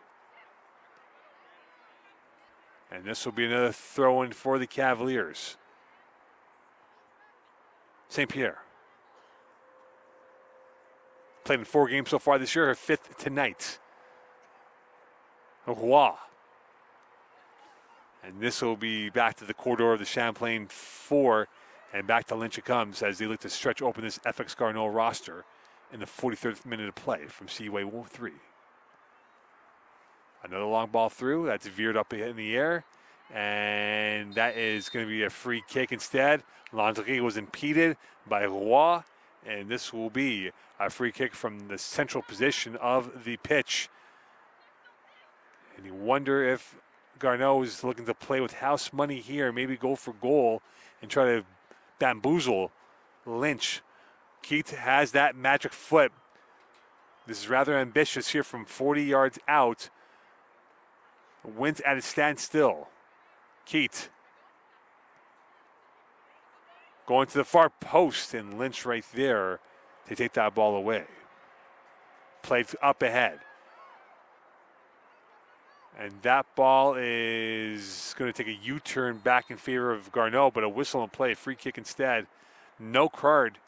And this will be another throw-in for the Cavaliers. St. Pierre. Played in 4 games so far this year, her 5th tonight. Roy. And this will be back to the corridor of the Champlain 4, and back to Lynch it comes as they look to stretch open this FX Garneau roster in the 43rd minute of play from Seaway 3. Another long ball through. That's veered up in the air. And that is going to be a free kick instead. Landry was impeded by Roy. And this will be a free kick from the central position of the pitch. And you wonder if Garneau is looking to play with house money here, maybe go for goal and try to bamboozle Lynch. Keith has that magic foot. This is rather ambitious here from 40 yards out. Wins at a standstill. Keith going to the far post, and Lynch right there to take that ball away. Played up ahead. And that ball is going to take a U-turn back in favor of Garneau, but a whistle and play, free kick instead. No card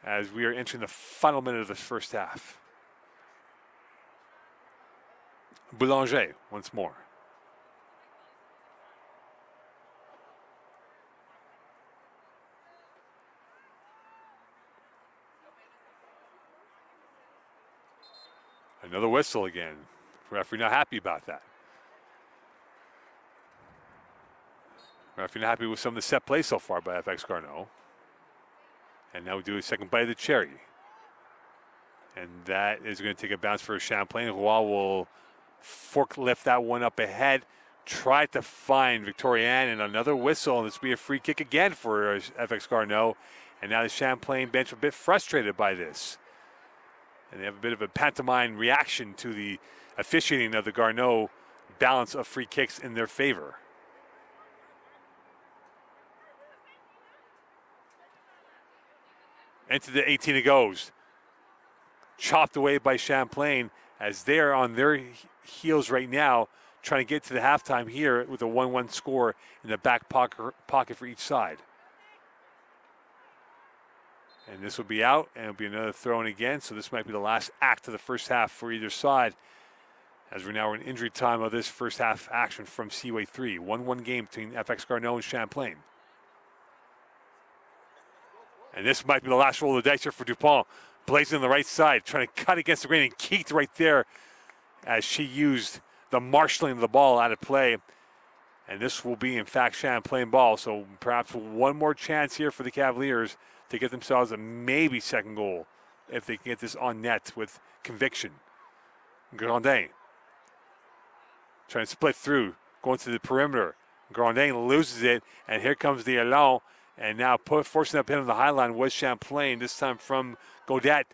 as we are entering the final minute of the first half. Boulanger once more. Another whistle again. Referee not happy about that. Referee not happy with some of the set play so far by FX Garneau. And now we do a second bite of the cherry. And that is going to take a bounce for Champlain. Roy will forklift that one up ahead. Try to find Victorian, and another whistle. And this will be a free kick again for FX Garneau. And now the Champlain bench a bit frustrated by this. And they have a bit of a pantomime reaction to the officiating of the Garneau balance of free kicks in their favor. Into the 18 it goes. Chopped away by Champlain as they're on their heels right now, trying to get to the halftime here with a 1-1 score in the back pocket for each side. And this will be out, and it'll be another throw in again. So this might be the last act of the first half for either side, as we're now in injury time of this first half action from Seaway 3. 1-1 game between FX Garneau and Champlain. And this might be the last roll of the dice here for Dupont. Blazing on the right side, trying to cut against the grain, and Keith right there as she used the marshalling of the ball out of play. And this will be, in fact, Champlain ball. So perhaps one more chance here for the Cavaliers to get themselves a maybe second goal if they can get this on net with conviction. Grandin trying to split through, going to the perimeter. Grandin loses it, and here comes the Elan. And now forcing that pin on the high line was Champlain, this time from Godet.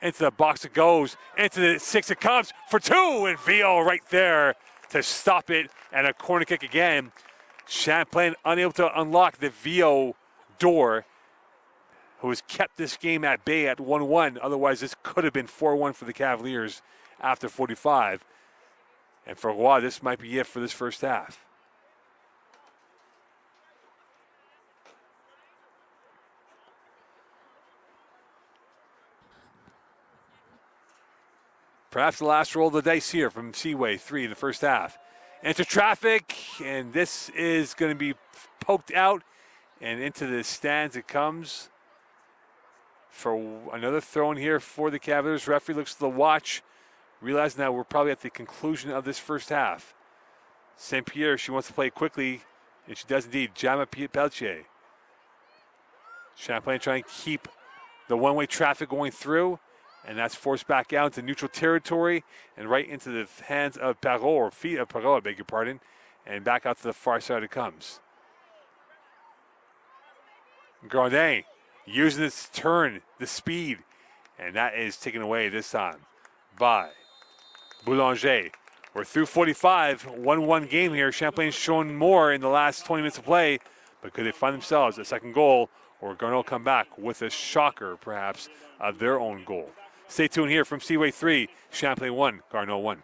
Into the box it goes, into the 6 it comes for 2, and Vio right there to stop it, and a corner kick again. Champlain unable to unlock the Vio door, who has kept this game at bay at 1-1. Otherwise, this could have been 4-1 for the Cavaliers after 45. And for Roy, this might be it for this first half. Perhaps the last roll of the dice here from Seaway 3 in the first half. Into traffic, and this is going to be poked out, and into the stands it comes for another throw in here for the Cavaliers. Referee looks to the watch, realizing that we're probably at the conclusion of this first half. St. Pierre, she wants to play quickly, and she does indeed. Jama Peltier. Champlain trying to keep the one-way traffic going through. And that's forced back out into neutral territory and right into the hands of Perrault, or feet of Perrault, I beg your pardon. And back out to the far side it comes. Grandin using its turn, the speed. And that is taken away this time by Boulanger. We're through 45, 1-1 game here. Champlain's shown more in the last 20 minutes of play. But could they find themselves a second goal, or Garneau come back with a shocker, perhaps, of their own goal? Stay tuned here from Seaway 3, Champlain 1, Garneau 1.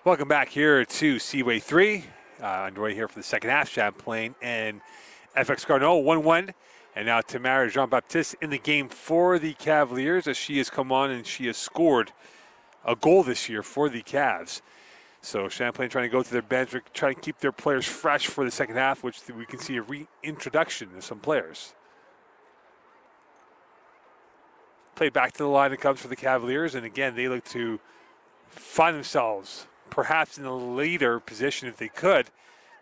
Welcome back here to Seaway 3. Underway here for the second half. Champlain and FX Garneau 1-1. And now Tamara Jean-Baptiste in the game for the Cavaliers as she has come on and she has scored a goal this year for the Cavs. So Champlain trying to go to their bench, trying to keep their players fresh for the second half, which we can see a reintroduction of some players. Play back to the line it comes for the Cavaliers, and again, they look to find themselves perhaps in a later position if they could.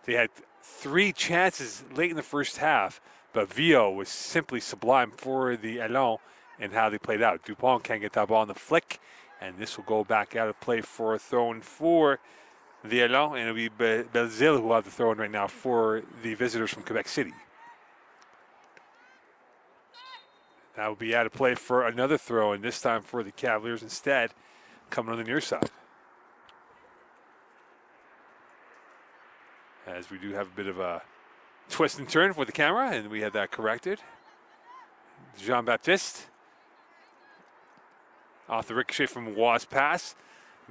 They had 3 chances late in the first half, but Vio was simply sublime for the Allons and how they played out. Dupont can't get that ball on the flick, and this will go back out of play for a throw-in for the Allons, and it'll be Belzile who will have the throw-in right now for the visitors from Quebec City. That will be out of play for another throw, and this time for the Cavaliers instead, coming on the near side. As we do have a bit of a twist and turn for the camera, and we had that corrected. Jean-Baptiste off the ricochet from Roy's pass.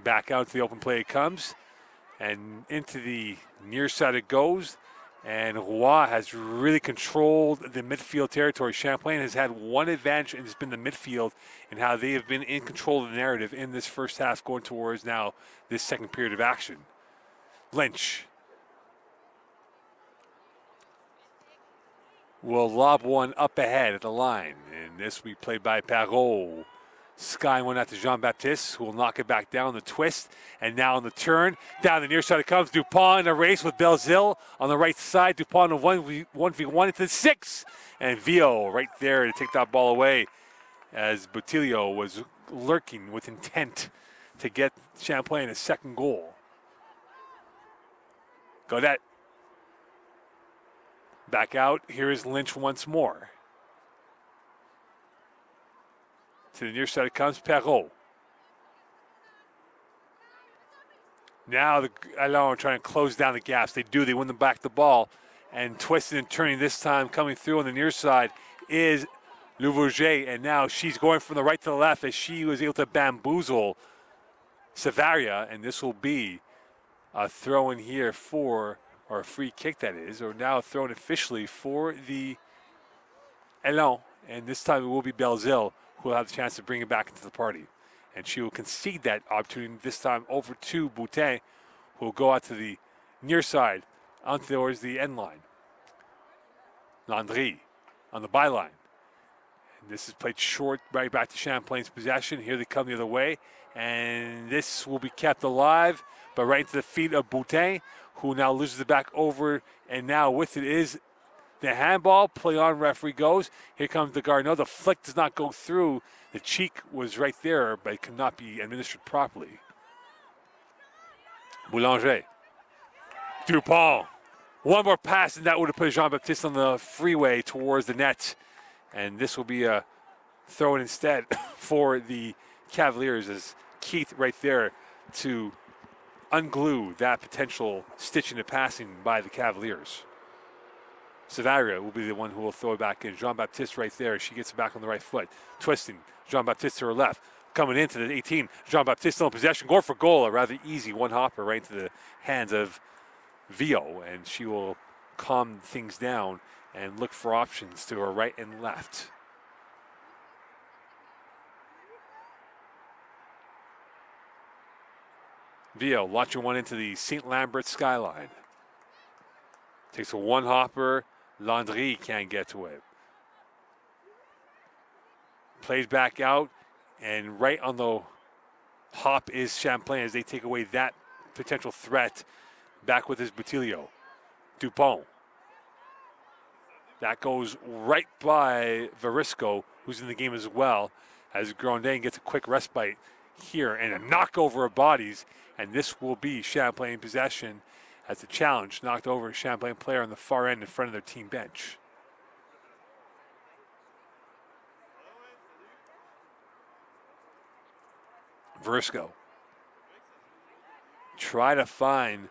Back out to the open play it comes, and into the near side it goes. And Roy has really controlled the midfield territory. Champlain has had one advantage, and it's been the midfield and how they have been in control of the narrative in this first half going towards now this second period of action. Lynch will lob one up ahead at the line. And this will be played by Parot. Skying one out to Jean-Baptiste, who will knock it back down the twist. And now on the turn, down the near side it comes. Dupont in a race with Belzile on the right side. Dupont in 1v1 into the 6. And Vio right there to take that ball away as Botilio was lurking with intent to get Champlain a second goal. Godet. Back out. Here is Lynch once more. To the near side it comes, Perrault. Now the Allons are trying to close down the gaps. They do. They win back the ball. And twisting and turning this time, coming through on the near side is Louverger. And now she's going from the right to the left as she was able to bamboozle Savaria. And this will be a throw in here for, or a free kick that is, or now thrown officially for the Allons. And this time it will be Belzile who will have the chance to bring it back into the party. And she will concede that opportunity this time over to Boutin, who will go out to the near side, on towards the end line. Landry on the byline. And this is played short right back to Champlain's possession. Here they come the other way. And this will be kept alive, but right into the feet of Boutin, who now loses it back over. And now with it is the handball. Play on, referee goes. Here comes the Garneau. The flick does not go through. The cheek was right there, but it could not be administered properly. Boulanger. Dupont. One more pass, and that would have put Jean-Baptiste on the freeway towards the net. And this will be a throw-in instead for the Cavaliers as Keith right there to unglue that potential stitching and passing by the Cavaliers. Savaria will be the one who will throw it back in. Jean-Baptiste right there. She gets it back on the right foot. Twisting. Jean-Baptiste to her left. Coming into the 18. Jean-Baptiste still in possession. Going for goal. A rather easy one-hopper right into the hands of Vio. And she will calm things down and look for options to her right and left. Vio launching one into the St-Lambert skyline. Takes a one-hopper. Landry can't get to it. Plays back out, and right on the hop is Champlain as they take away that potential threat. Back with his Botilio. Dupont. That goes right by Varisco, who's in the game as well, as Grondin gets a quick respite here and a knockover of bodies, and this will be Champlain in possession as the challenge knocked over a Champlain player on the far end in front of their team bench. Varisco. Try to find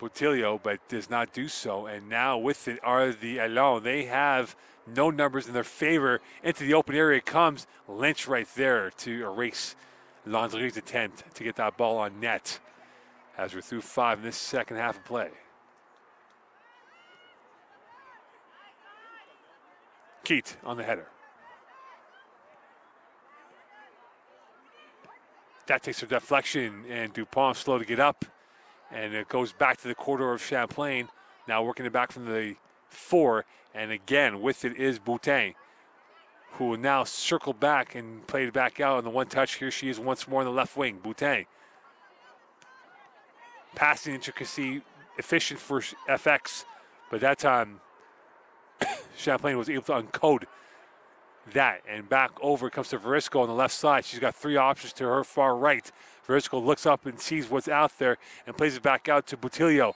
Botilio, but does not do so. And now with it are the Allons. They have no numbers in their favor. Into the open area comes Lynch right there to erase Landry's attempt to get that ball on net as we're through 5 in this second half of play. Keat on the header. That takes a deflection, and Dupont slow to get up, and it goes back to the corridor of Champlain. Now working it back from the 4, and again with it is Boutin, who will now circle back and play it back out on the one touch. Here she is once more on the left wing. Boutin. Passing intricacy, efficient for FX, but that time Champlain was able to uncode that. And back over comes to Verisco on the left side. She's got 3 options to her far right. Verisco looks up and sees what's out there and plays it back out to Butilio.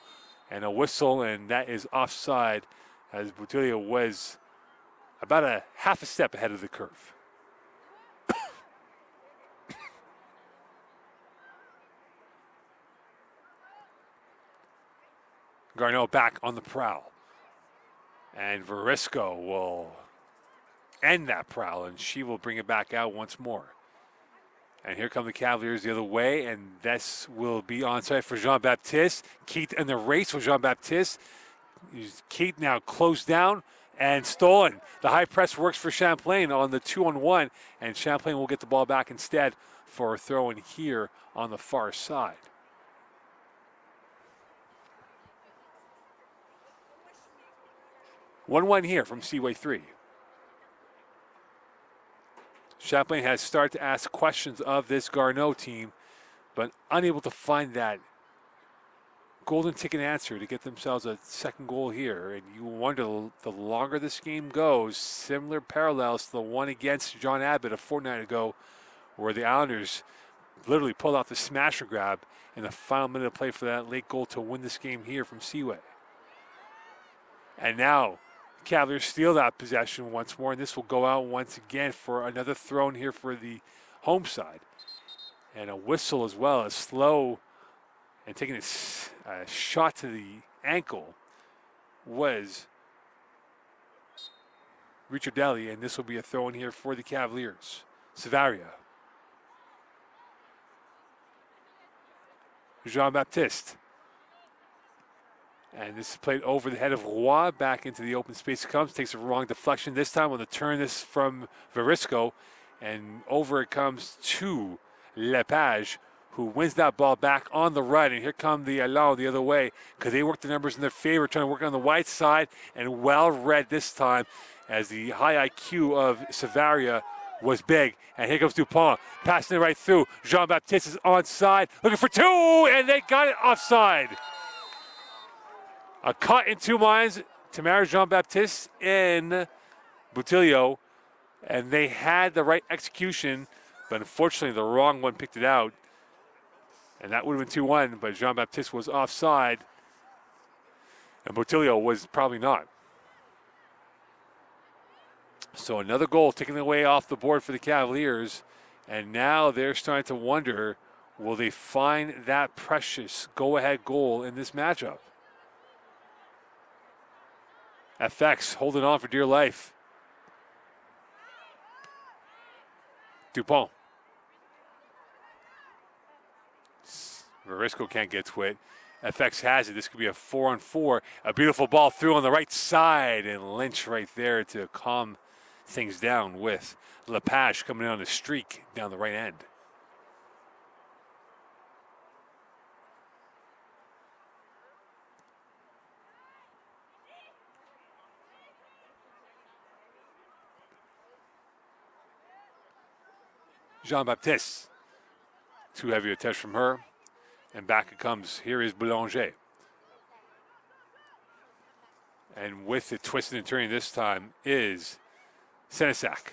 And a whistle, and that is offside, as Butilio was about a half a step ahead of the curve. Garneau back on the prowl. And Verisco will end that prowl, and she will bring it back out once more. And here come the Cavaliers the other way, and this will be onside for Jean-Baptiste. Keat in the race with Jean-Baptiste. Keat now closed down and stolen. The high press works for Champlain on the 2-on-1, and Champlain will get the ball back instead for a throw in here on the far side. One here from Seaway 3. Champlain has started to ask questions of this Garneau team, but unable to find that golden ticket answer to get themselves a second goal here. And you wonder, the longer this game goes, similar parallels to the one against John Abbott a fortnight ago, where the Islanders literally pulled off the smasher grab in the final minute of play for that late goal to win this game here from Seaway. And now Cavaliers steal that possession once more, and this will go out once again for another thrown here for the home side. And a whistle as well, a slow and taking a shot to the ankle was Ricciardelli, and this will be a throw in here for the Cavaliers. Savaria. Jean-Baptiste. And this is played over the head of Roy, back into the open space it comes, takes a wrong deflection this time on the turn. This from Verisco, and over it comes to Lepage, who wins that ball back on the right. And here come the Allons the other way, because they work the numbers in their favor, trying to work on the wide side, and well read this time, as the high IQ of Savaria was big. And here comes Dupont, passing it right through. Jean-Baptiste is onside, looking for 2, and they got it offside. A cut in 2 minds, Tamara Jean-Baptiste and Butilio, and they had the right execution, but unfortunately the wrong one picked it out. And that would have been 2-1, but Jean-Baptiste was offside, and Butilio was probably not. So another goal taken away off the board for the Cavaliers, and now they're starting to wonder, will they find that precious go-ahead goal in this matchup? FX holding on for dear life. Dupont. Verisco can't get to it. FX has it. This could be a 4-on-4. A beautiful ball through on the right side, and Lynch right there to calm things down with Lepage coming on the streak down the right end. Jean-Baptiste, too heavy a touch from her, and back it comes. Here is Boulanger. And with it twisting and turning this time is Senesac.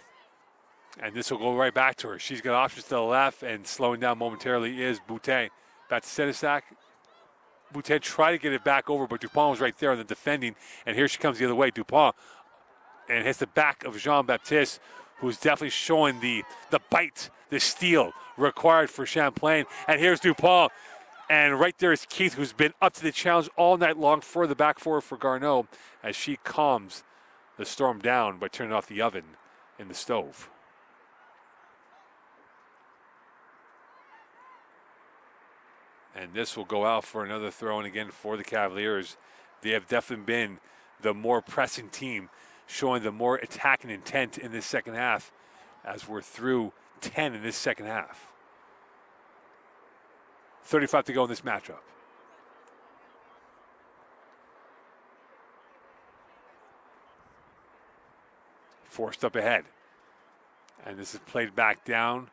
And this will go right back to her. She's got options to the left, and slowing down momentarily is Boutin. Back to Senesac. Boutin tried to get it back over, but Dupont was right there on the defending, and here she comes the other way. Dupont, and hits the back of Jean-Baptiste, who's definitely showing the bite, the steel required for Champlain. And here's Dupont. And right there is Keith, who's been up to the challenge all night long for the back four for Garneau, as she calms the storm down by turning off the oven in the stove. And this will go out for another throw in again for the Cavaliers. They have definitely been the more pressing team, showing the more attacking intent in this second half as we're through 10 in this second half. 35 to go in this matchup. Forced up ahead. And this is played back down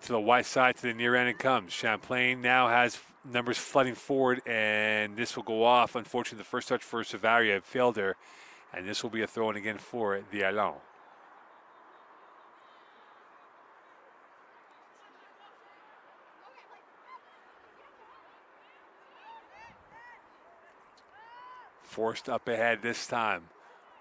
to the wide side, to the near end it comes. Champlain now has numbers flooding forward, and this will go off. Unfortunately, the first touch for Savaria failed there, and this will be a throw-in again for the Allons. Forced up ahead this time,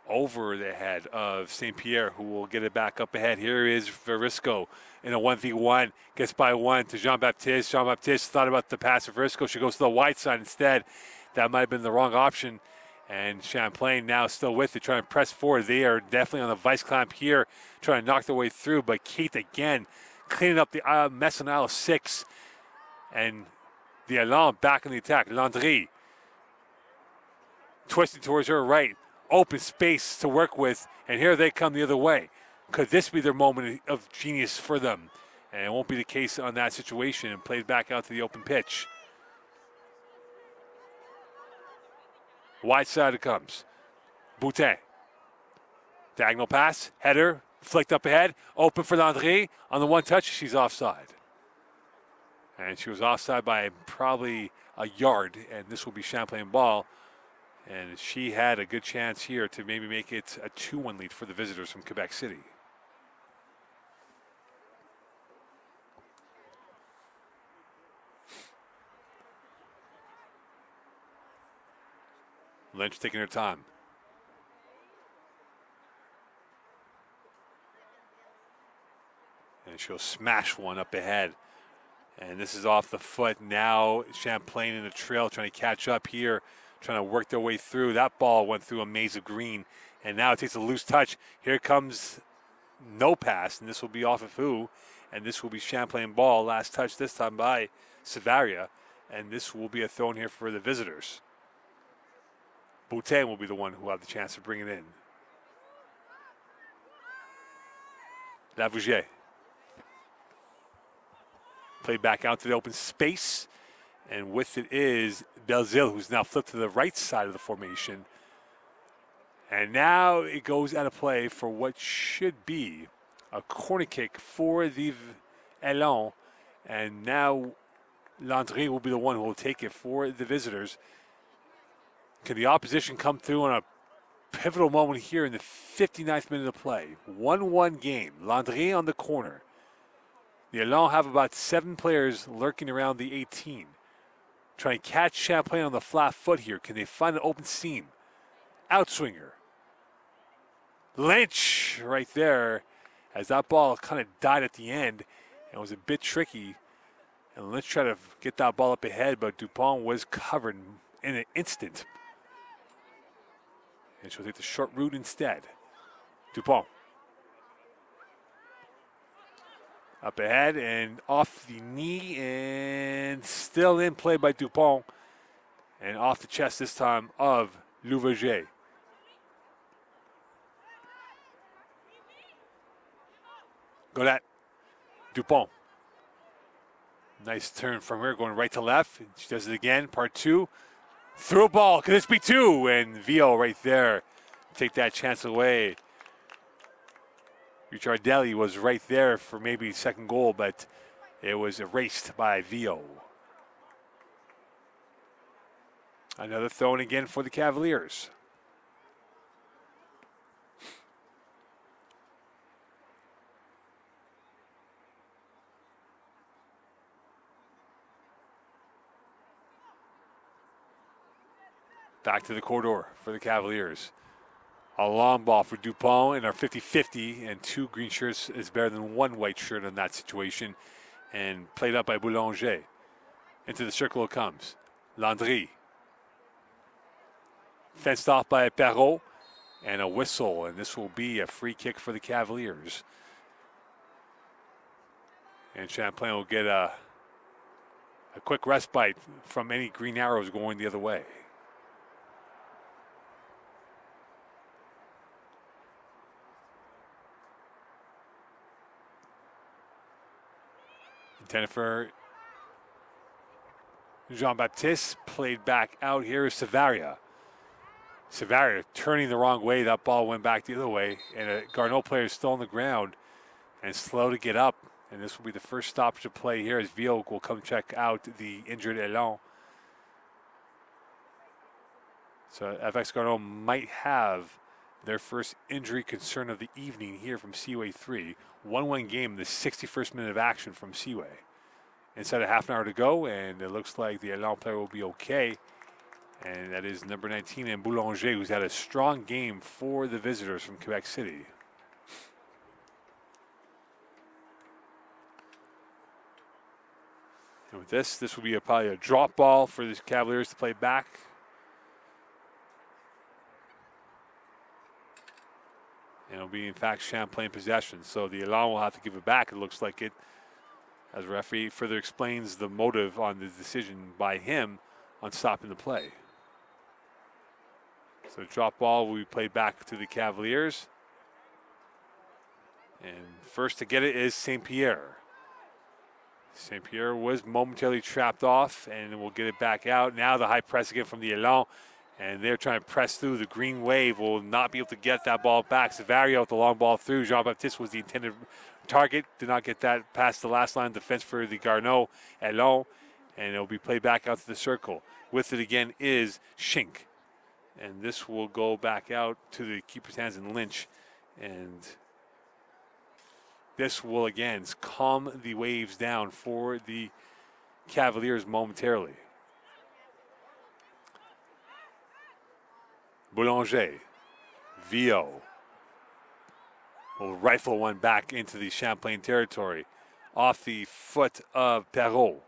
over the head of St. Pierre, who will get it back up ahead. Here is Verisco in a 1v1, gets by one to Jean-Baptiste. Jean-Baptiste thought about the pass of Verisco. She goes to the wide side instead. That might have been the wrong option. And Champlain now still with it, trying to press forward. They are definitely on the vice clamp here, trying to knock their way through. But Keith again cleaning up the mess on aisle 6. And the Allons back in the attack. Landry twisting towards her right. Open space to work with, and here they come the other way. Could this be their moment of genius for them? And it won't be the case on that situation, and played back out to the open pitch. Wide side it comes. Boutin. Diagonal pass, header, flicked up ahead, open for Landry. On the one touch, she's offside. And she was offside by probably a yard, and this will be Champlain ball. And she had a good chance here to maybe make it a 2-1 lead for the visitors from Quebec City. Lynch taking her time. And she'll smash one up ahead. And this is off the foot. Now Champlain in the trail trying to catch up here, trying to work their way through. That ball went through a maze of green. And now it takes a loose touch. Here comes no pass, and this will be off of who? And this will be Champlain ball. Last touch this time by Savaria. And this will be a throw in here for the visitors. Boutin will be the one who will have the chance to bring it in. Lavougier. Played back out to the open space. And with it is Belzile, who's now flipped to the right side of the formation. And now it goes out of play for what should be a corner kick for the Allons. And now Landry will be the one who will take it for the visitors. Can the opposition come through on a pivotal moment here in the 59th minute of play? 1-1 game. Landry on the corner. The Allons have about 7 players lurking around the 18. Trying to catch Champlain on the flat foot here. Can they find an open seam? Outswinger. Lynch right there, as that ball kind of died at the end and was a bit tricky. And Lynch tried to get that ball up ahead, but Dupont was covered in an instant. And she'll take the short route instead. Dupont. Up ahead and off the knee, and still in play by Dupont. And off the chest this time of Louverger. Godat. Dupont. Nice turn from her, going right to left. She does it again, part 2. Through a ball, could this be 2? And Vio right there, take that chance away. Ricciardelli was right there for maybe second goal, but it was erased by Vio. Another throw in again for the Cavaliers. Back to the corridor for the Cavaliers. A long ball for Dupont in our 50-50, and 2 green shirts is better than 1 white shirt in that situation. And played up by Boulanger. Into the circle it comes. Landry. Fenced off by Perrault, and a whistle, and this will be a free kick for the Cavaliers. And Champlain will get a a quick respite from any green arrows going the other way. Intended for Jean-Baptiste, played back out here is Savaria. Savaria turning the wrong way. That ball went back the other way, and a Garneau player is still on the ground and slow to get up. And this will be the first stoppage of play here as Vio will come check out the injured Elan. So FX Garneau might have their first injury concern of the evening here from Seaway 3. 1-1 game, the 61st minute of action from Seaway. Inside a half an hour to go, and it looks like the Elan player will be okay. And that is number 19, and Boulanger, who's had a strong game for the visitors from Quebec City. And with this will be probably a drop ball for the Cavaliers to play back. And it'll be, in fact, Champlain possession. So the Elan will have to give it back. It looks like it, as the referee further explains the motive on the decision by him on stopping the play. So the drop ball will be played back to the Cavaliers. And first to get it is St. Pierre. St. Pierre was momentarily trapped off, and we'll get it back out. Now the high press again from the Elan, and they're trying to press through. The green wave will not be able to get that ball back. Savaria with the long ball through. Jean-Baptiste was the intended target. Did not get that past the last line of defense for the Garneau Elan, and it'll be played back out to the circle. With it again is Schink. And this will go back out to the keeper's hands in Lynch. And this will again calm the waves down for the Cavaliers momentarily. Boulanger, Vio will rifle one back into the Champlain territory off the foot of Perrault.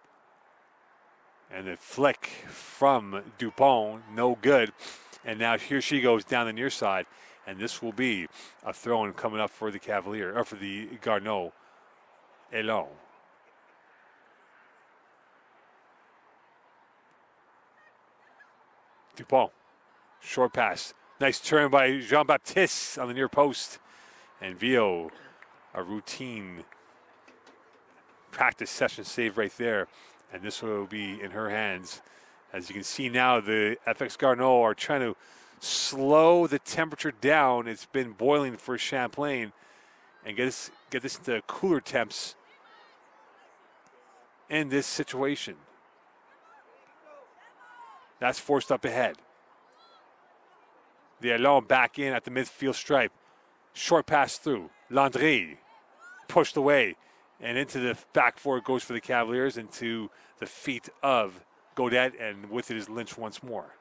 And the flick from Dupont, no good. And now here she goes down the near side. And this will be a throw-in coming up for the Cavalier, or for the Garneau Elan. Dupont, short pass. Nice turn by Jean-Baptiste on the near post. And Vio, a routine practice session save right there. And this will be in her hands. As you can see now, the FX Garneau are trying to slow the temperature down. It's been boiling for Champlain, and get this into cooler temps in this situation. That's forced up ahead. The Elan back in at the midfield stripe. Short pass through. Landry pushed away, and into the back four it goes for the Cavaliers, into the feet of Godet, and with it is Lynch once more.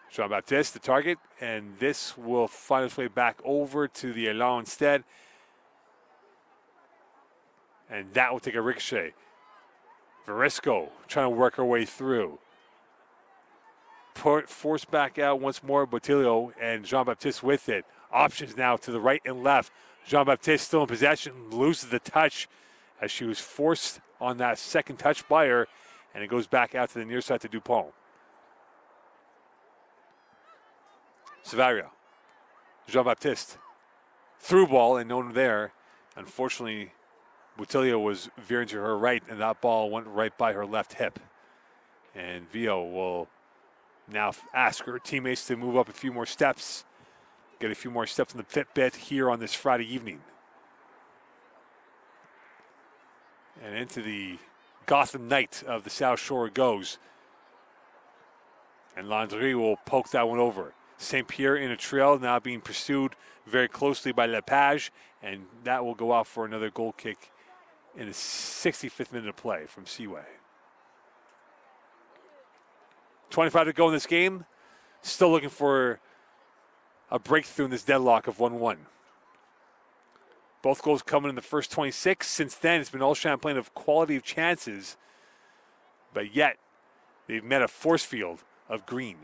Jean-Baptiste, the target, and this will find its way back over to the Elan instead. And that will take a ricochet. Verisco trying to work her way through. Forced back out once more, Botillo, and Jean-Baptiste with it. Options now to the right and left. Jean-Baptiste still in possession, loses the touch as she was forced on that second touch by her, and it goes back out to the near side to Dupont. Savaria, Jean-Baptiste, through ball and no one there. Unfortunately, Botillo was veering to her right, and that ball went right by her left hip. And Vio will now ask her teammates to move up a few more steps, get a few more steps in the Fitbit here on this Friday evening. And into the Gotham night of the South Shore goes. And Landry will poke that one over. St. Pierre in a trail, now being pursued very closely by Lepage, and that will go out for another goal kick in the 65th minute of play from Seaway. 25 to go in this game. Still looking for a breakthrough in this deadlock of 1-1. Both goals coming in the first 26. Since then, it's been all Champlain of quality of chances, but yet they've met a force field of green.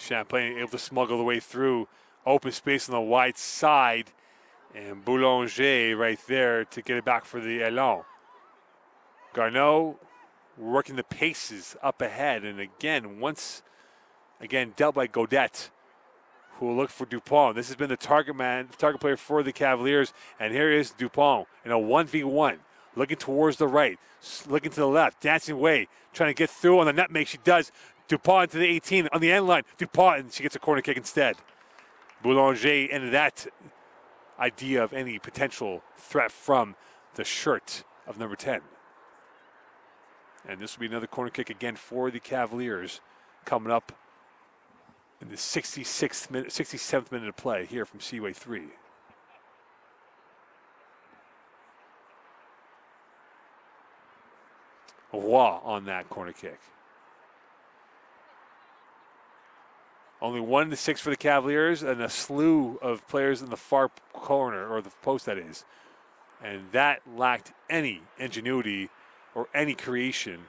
Champlain able to smuggle the way through. Open space on the wide side. And Boulanger right there to get it back for the Elan. Garneau working the paces up ahead. And again, dealt by Gaudette, who will look for Dupont. This has been the target player for the Cavaliers. And here is Dupont in a 1v1. Looking towards the right, looking to the left, dancing away, trying to get through on the nutmeg. She does. Dupont to the 18 on the end line. Dupont, and she gets a corner kick instead. Boulanger into that idea of any potential threat from the shirt of number 10. And this will be another corner kick again for the Cavaliers coming up in the 67th minute of play here from Seaway 3. Roy on that corner kick. Only 1-6 for the Cavaliers and a slew of players in the far corner, or the post that is. And that lacked any ingenuity or any creation.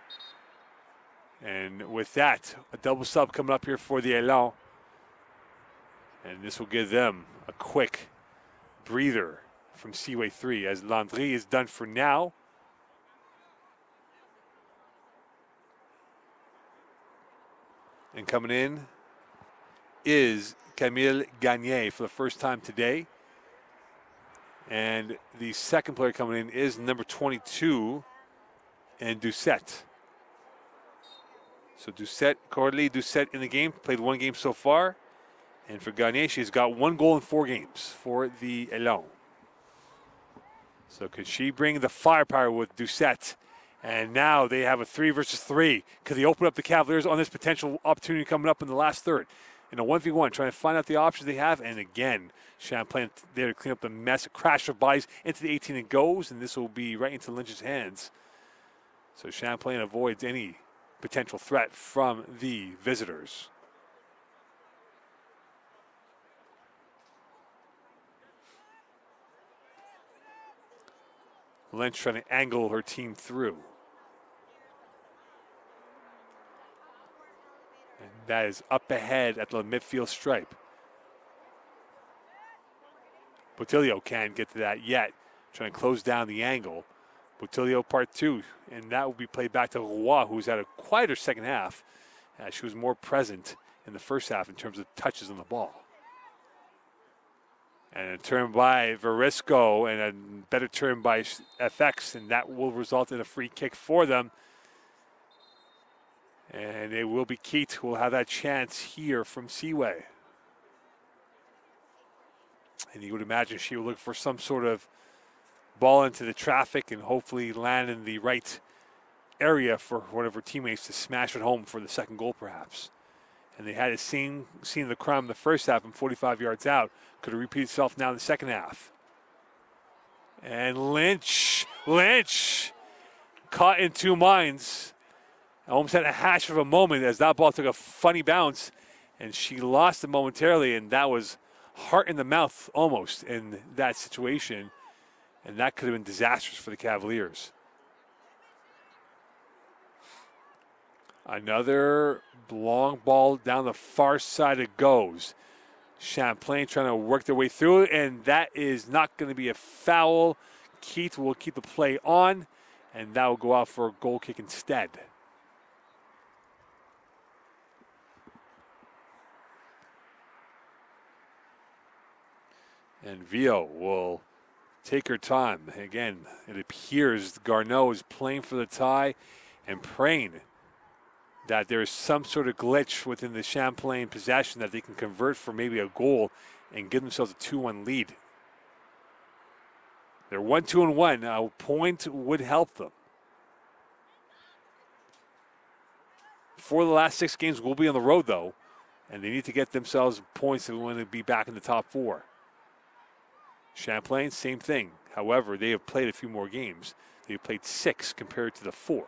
And with that, a double sub coming up here for the Elan. And this will give them a quick breather from Seaway 3 as Landry is done for now. And coming in is Camille Gagné for the first time today. And the second player coming in is number 22 and Doucette. So Coralie Doucette in the game, played one game so far. And for Gagné, she's got 1 goal in 4 games for the Elan. So could she bring the firepower with Doucette? And now they have a 3 versus 3. Could they open up the Cavaliers on this potential opportunity coming up in the last third? In a 1v1, trying to find out the options they have. And again, Champlain there to clean up the mess. A crash of bodies into the 18 and goes. And this will be right into Lynch's hands. So Champlain avoids any potential threat from the visitors. Lynch trying to angle her team through. And that is up ahead at the midfield stripe. Botillo can't get to that yet. Trying to close down the angle. Botillo part 2. And that will be played back to Roy, who's had a quieter second half. She was more present in the first half in terms of touches on the ball. And a turn by Verisco and a better turn by FX, and that will result in a free kick for them. And it will be Keat who will have that chance here from Seaway. And you would imagine she will look for some sort of ball into the traffic and hopefully land in the right area for one of her teammates to smash it home for the second goal perhaps. And they had seen the crime in the first half and 45 yards out. Could it repeat itself now in the second half? And Lynch caught in 2 minds. Almost had a hash of a moment as that ball took a funny bounce and she lost it momentarily, and that was heart in the mouth almost in that situation. And that could have been disastrous for the Cavaliers. Another long ball down the far side it goes. Champlain trying to work their way through it, and that is not going to be a foul. Keith will keep the play on, and that will go out for a goal kick instead. And Vio will take her time. Again, it appears Garneau is playing for the tie and praying that there is some sort of glitch within the Champlain possession that they can convert for maybe a goal and give themselves a 2-1 lead. They're 1-2-1. A point would help them. 4 of the last 6 games will be on the road, though, and they need to get themselves points if they want to be back in the top 4. Champlain, same thing. However, they have played a few more games. They've played 6 compared to the 4.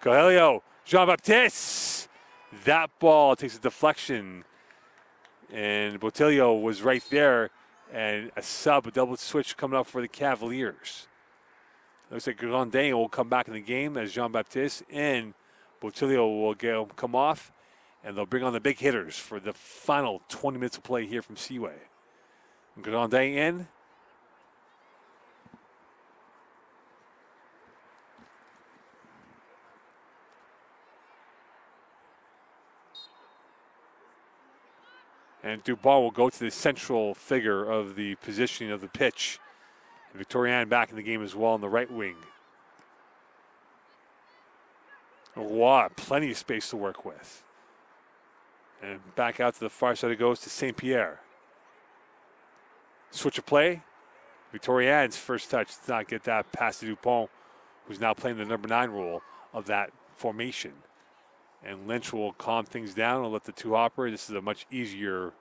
Coelho, Jean-Baptiste. That ball takes a deflection. And Botillo was right there. And a double switch coming up for the Cavaliers. Looks like Grandin will come back in the game as Jean-Baptiste. And Botillo will come off. And they'll bring on the big hitters for the final 20 minutes of play here from Seaway. Grandin in. And Dubon will go to the central figure of the positioning of the pitch. And Victorian back in the game as well on the right wing. Roy, plenty of space to work with. And back out to the far side it goes to St. Pierre. Switch of play. Victorian's first touch does not get that pass to Dupont, who's now playing the number 9 role of that formation. And Lynch will calm things down and let the two operate. This is a much easier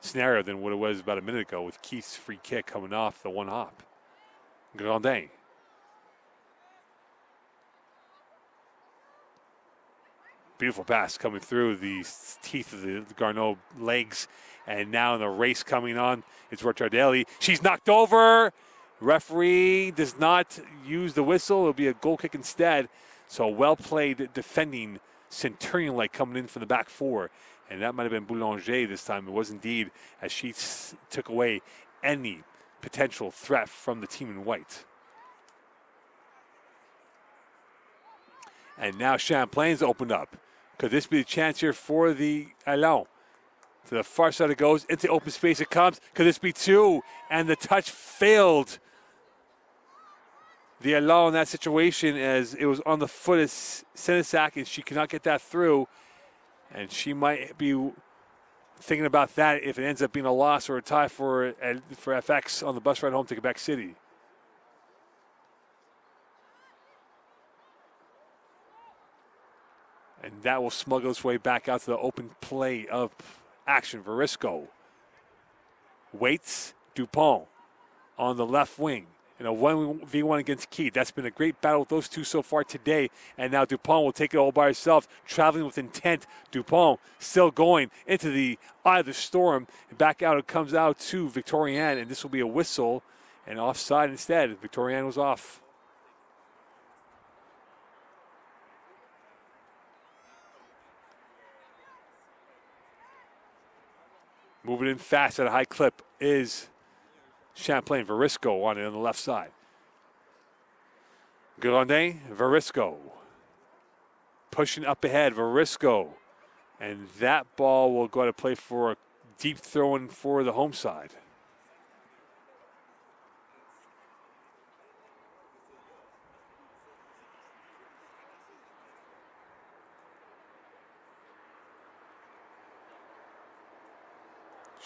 scenario than what it was about a minute ago with Keith's free kick coming off the one hop. Grandin. Beautiful pass coming through the teeth of the Garneau legs. And now in the race coming on, it's Rocciardelli. She's knocked over. Referee does not use the whistle. It'll be a goal kick instead. So well played defending Centurion-like coming in from the back four. And that might have been Boulanger this time. It was indeed, as she took away any potential threat from the team in white. And now Champlain's opened up. Could this be the chance here for the Allons? To the far side it goes, into open space it comes. Could this be two? And the touch failed the Allons in that situation as it was on the foot of Senesac and she cannot get that through. And she might be thinking about that if it ends up being a loss or a tie for FX on the bus ride home to Quebec City. And that will smuggle its way back out to the open play of action. Verisco waits. Dupont on the left wing. In a 1v1 against Keith. That's been a great battle with those two so far today. And now Dupont will take it all by herself, traveling with intent. Dupont still going into the eye of the storm. And back out it comes out to Victorian, and this will be a whistle. And offside instead. Victorian was off. Moving in fast at a high clip is Champlain. Verisco on it on the left side. Grandin, Verisco. Pushing up ahead, Verisco. And that ball will go to play for a deep throw in for the home side.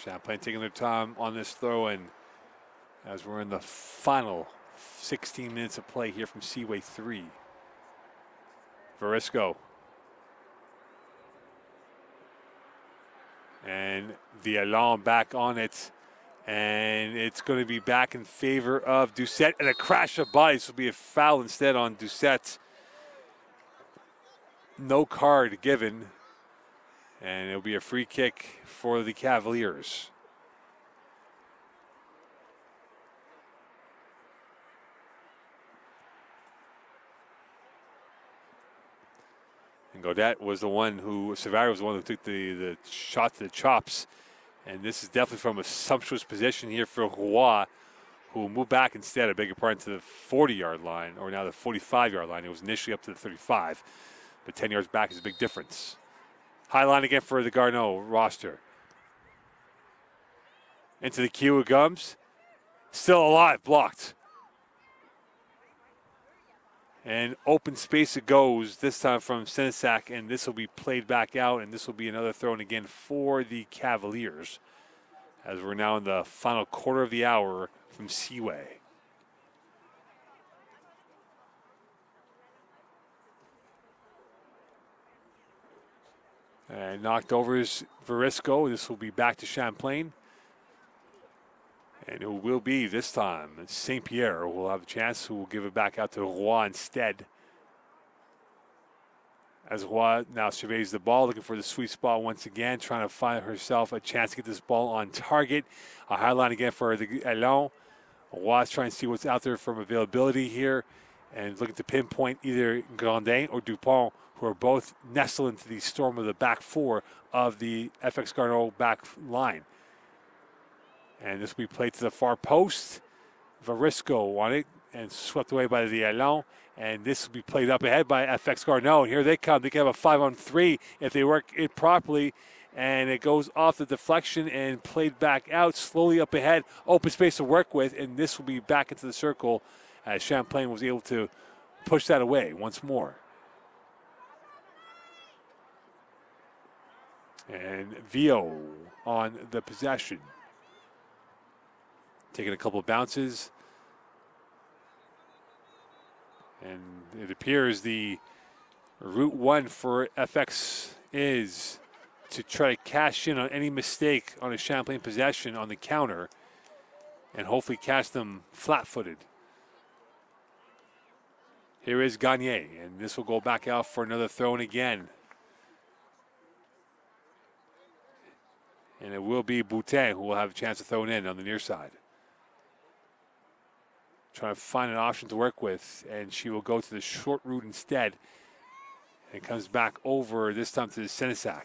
Champlain taking their time on this throw in as we're in the final 16 minutes of play here from Seaway 3. Verisco. And the Allons back on it. And it's going to be back in favor of Doucette. And a crash of bodies will be a foul instead on Doucette. No card given. And it'll be a free kick for the Cavaliers. And Godet was the one who, Savary was the one who took the shot to the chops. And this is definitely from a sumptuous position here for Roy, who will move back instead, I beg your pardon, to the 40-yard line, or now the 45-yard line. It was initially up to the 35, but 10 yards back is a big difference. High line again for the Garneau roster. Into the queue it comes. Still alive, blocked. And open space it goes, this time from Senesac, and this will be played back out, and this will be another throw in again for the Cavaliers, as we're now in the final quarter of the hour from Seaway. And knocked over is Verisco. This will be back to Champlain. And who will be this time? St. Pierre will have a chance, who will give it back out to Roy instead. As Roy now surveys the ball, looking for the sweet spot once again, trying to find herself a chance to get this ball on target. A high line again for the Allons. Roy's trying to see what's out there from availability here. and looking to pinpoint either Grandin or Dupont, who are both nestled into the storm of the back four of the FX Garneau back line. And this will be played to the far post. Varisco on it and swept away by the Allon. And this will be played up ahead by FX Garneau. And here they come. They can have a 5-on-3 if they work it properly. And it goes off the deflection and played back out, slowly up ahead. Open space to work with. And this will be back into the circle as Champlain was able to push that away once more. And Vio on the possession. Taking a couple of bounces. And it appears the route one for FX is to try to cash in on any mistake on a Champlain possession on the counter and hopefully catch them flat-footed. Here is Gagne, and this will go back out for another throw in again. And it will be Boutin who will have a chance to throw it in on the near side. Trying to find an option to work with, and she will go to the short route instead. And comes back over, this time to the Senesac.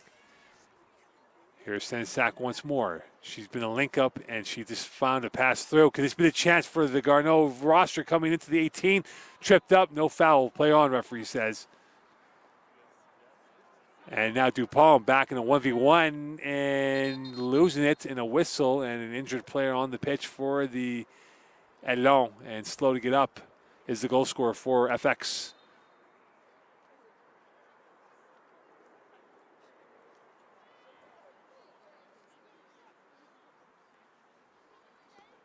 Here's Senesac once more. She's been a link up, and she just found a pass through. Could this be the chance for the Garneau roster coming into the 18? Tripped up, no foul. Play on, referee says. And now Dupont back in a 1v1 and losing it in a whistle, and an injured player on the pitch for the Allon, and slow to get up is the goal scorer for FX.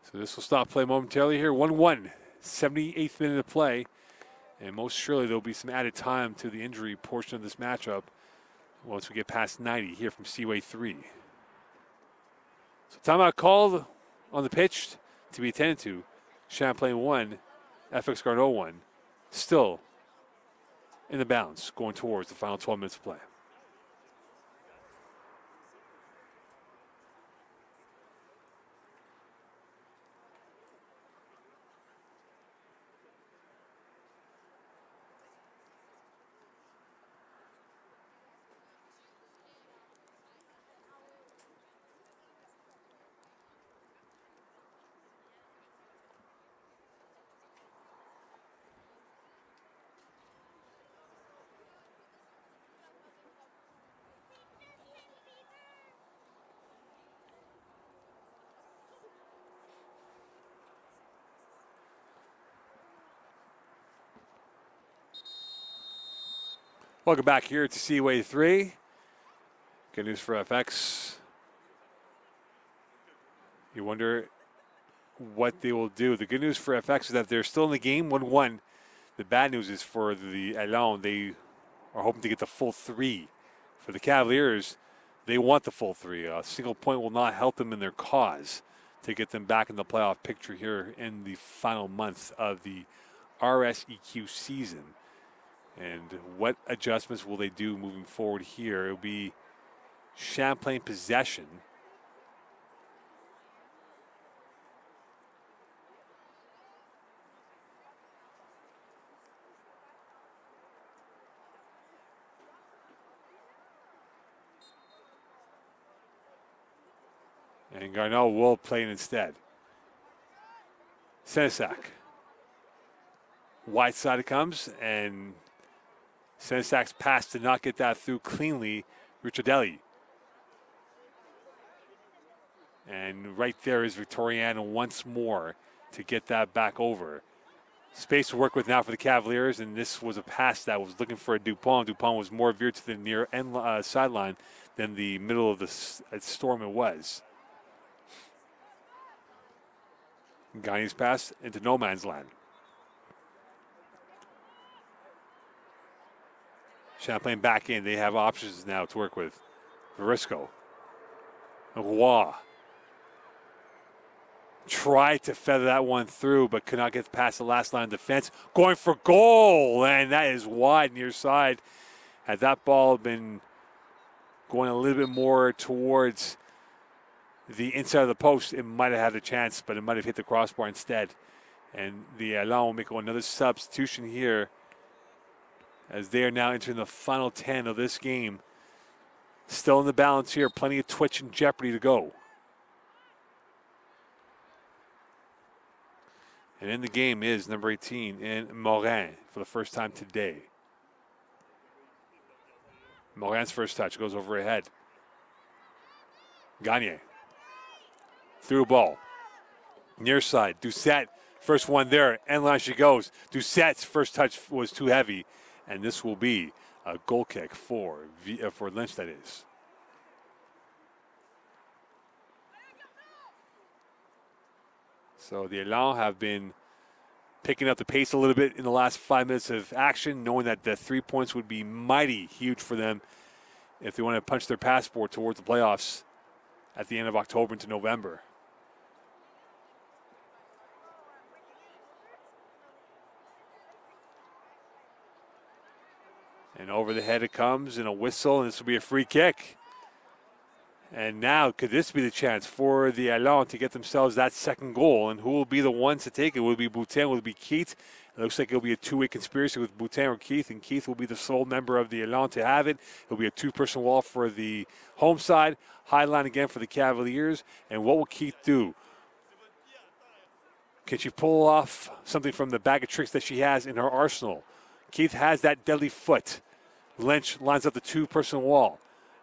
So this will stop play momentarily here. 1-1, 78th minute of play. And most surely there will be some added time to the injury portion of this matchup once we get past 90 here from Seaway 3. So timeout called on the pitch to be attended to. Champlain 1, FX Garneau 1, still in the bounds going towards the final 12 minutes of play. Welcome back here to Seaway 3. Good news for FX. You wonder what they will do. The good news for FX is that they're still in the game, 1-1. The bad news is for the Allon, they are hoping to get the full 3. For the Cavaliers, they want the full 3. A single point will not help them in their cause to get them back in the playoff picture here in the final month of the RSEQ season. And what adjustments will they do moving forward here? It will be Champlain possession. And Garneau will play it instead. Senesac. Wide side it comes, and Senesac's pass did not get that through cleanly. Ricciardelli. And right there is Victoriano once more to get that back over. Space to work with now for the Cavaliers, and this was a pass that was looking for a Dupont. Dupont was more veered to the near end sideline than the middle of the storm it was. Gagne's pass into no man's land. Champlain back in. They have options now to work with. Varisco. Roy. Tried to feather that one through, but could not get past the last line of defense. Going for goal, and that is wide near side. Had that ball been going a little bit more towards the inside of the post, it might have had a chance, but it might have hit the crossbar instead. And the Elan will make another substitution here as they are now entering the final 10 of this game. Still in the balance here, plenty of twitch and jeopardy to go. And in the game is number 18 in Morin for the first time today. Morin's first touch goes over ahead. Gagne. Through ball. Near side. Doucette. First one there. End line she goes. Doucette's first touch was too heavy. And this will be a goal kick for Lynch, that is. So the Elan have been picking up the pace a little bit in the last 5 minutes of action, knowing that the 3 points would be mighty huge for them if they want to punch their passport towards the playoffs at the end of October into November. And over the head it comes, and a whistle, and this will be a free kick. And now, could this be the chance for the Elan to get themselves that second goal? And who will be the ones to take it? Will it be Boutin? Will it be Keith? It looks like it'll be a two-way conspiracy with Boutin or Keith, and Keith will be the sole member of the Elan to have it. It'll be a two-person wall for the home side, high line again for the Cavaliers. And what will Keith do? Can she pull off something from the bag of tricks that she has in her arsenal? Keith has that deadly foot. Lynch lines up the two-person wall.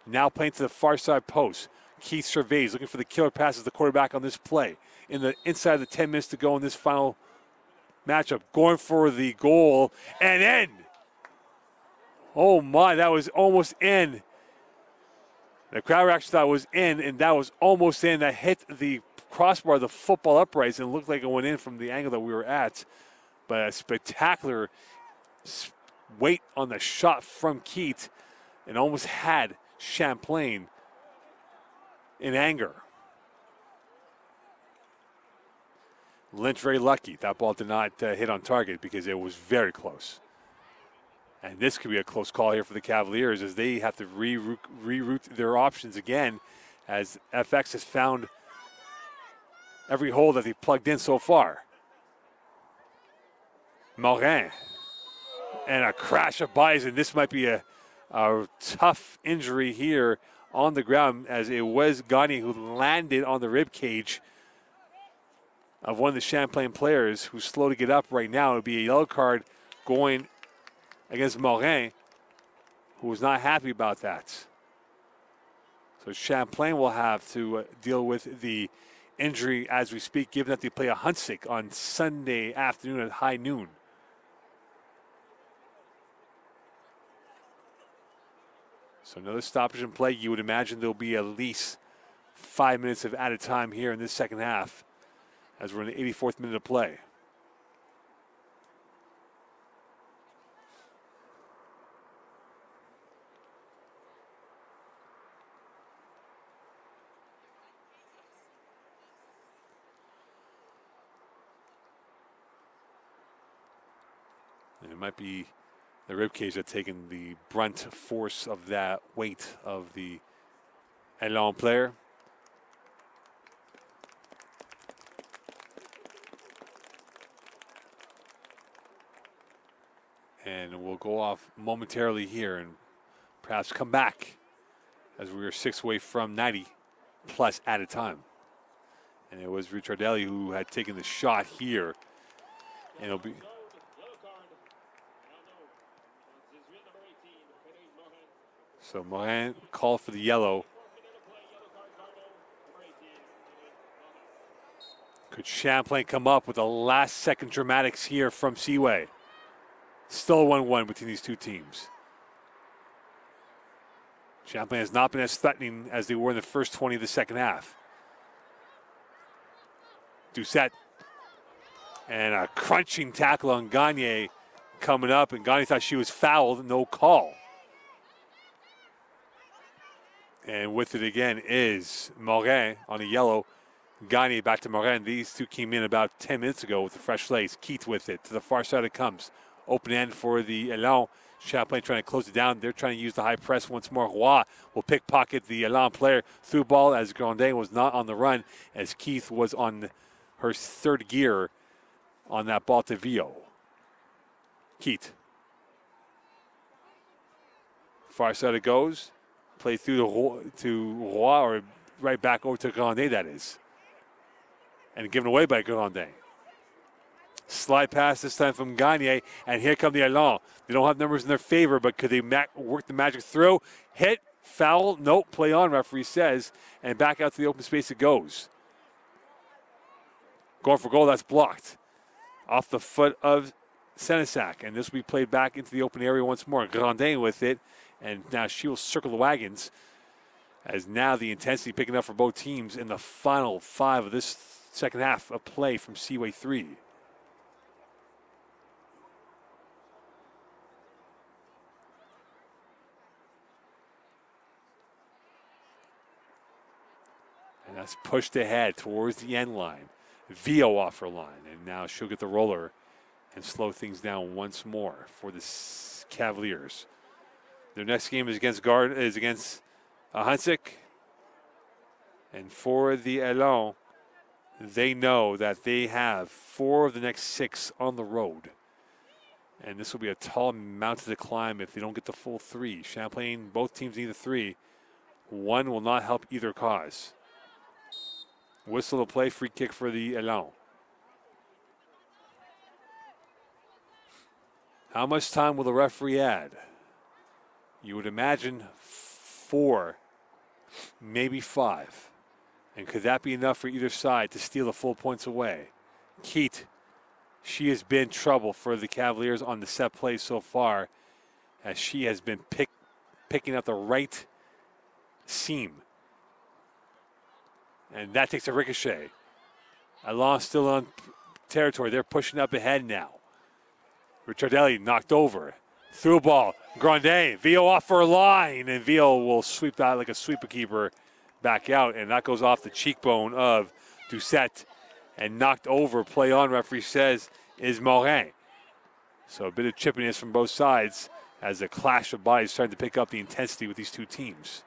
Now playing to the far side post. Keith surveys, looking for the killer pass as the quarterback on this play. In the inside of the 10 minutes to go in this final matchup. Going for the goal and in. Oh my, that was almost in. The crowd actually thought it was in, and that was almost in. That hit the crossbar of the football uprights and looked like it went in from the angle that we were at. But a spectacular weight on the shot from Keith and almost had Champlain in anger. Lynch very lucky. That ball did not hit on target because it was very close. And this could be a close call here for the Cavaliers as they have to reroute their options again, as FX has found every hole that they've plugged in so far. Morin. And a crash of Bison. This might be a tough injury here on the ground, as it was Gagne who landed on the rib cage of one of the Champlain players who's slow to get up right now. It would be a yellow card going against Morin, who was not happy about that. So Champlain will have to deal with the injury as we speak, given that they play a Huntsic on Sunday afternoon at high noon. So another stoppage in play. You would imagine there'll be at least 5 minutes of added time here in this second half as we're in the 84th minute of play. And it might be the ribcage that's taken the brunt force of that weight of the Elan player. And we'll go off momentarily here and perhaps come back as we are 6 away from 90 plus added time. And it was Ricciardelli who had taken the shot here. And it'll be... So Morin called for the yellow. Could Champlain come up with the last second dramatics here from Seaway? Still a 1-1 between these two teams. Champlain has not been as threatening as they were in the first 20 of the second half. Doucette. And a crunching tackle on Gagne coming up, and Gagne thought she was fouled, no call. And with it again is Morin on a yellow. Gagne back to Morin. These two came in about 10 minutes ago with the fresh legs. Keith with it. To the far side it comes. Open end for the Elan. Champlain trying to close it down. They're trying to use the high press once more. Roy will pickpocket the Elan player. Through ball as Grandin was not on the run, as Keith was on her third gear on that ball to Vio. Keat. Far side it goes. Play through to Roy, or right back over to Grandet, that is. And given away by Grandet. Slide pass this time from Gagne, and here come the Elan. They don't have numbers in their favor, but could they work the magic through? Hit, foul, nope, play on, referee says, and back out to the open space it goes. Going for goal, that's blocked. Off the foot of Senesac, and this will be played back into the open area once more. Grandin with it, and now she will circle the wagons, as now the intensity picking up for both teams in the final 5 of this second half of play from Seaway 3. And that's pushed ahead towards the end line. Vio off her line, and now she'll get the roller and slow things down once more for the Cavaliers. Their next game is against Hansik, and for the Elan, they know that they have 4 of the next 6 on the road, and this will be a tall mountain to climb if they don't get the full 3. Champlain, both teams need a 3. 1 will not help either cause. Whistle to play, free kick for the Elan. How much time will the referee add? You would imagine 4, maybe 5. And could that be enough for either side to steal the full points away? Keat, she has been trouble for the Cavaliers on the set play so far, as she has been picking up the right seam. And that takes a ricochet. Elan still on territory. They're pushing up ahead now. Ricciardelli knocked over. Through ball. Grandin. Vio off for a line. And Vio will sweep that like a sweeper keeper back out. And that goes off the cheekbone of Doucette. And knocked over. Play on, referee says, is Morin. So a bit of chippiness from both sides as the clash of bodies starting to pick up the intensity with these two teams.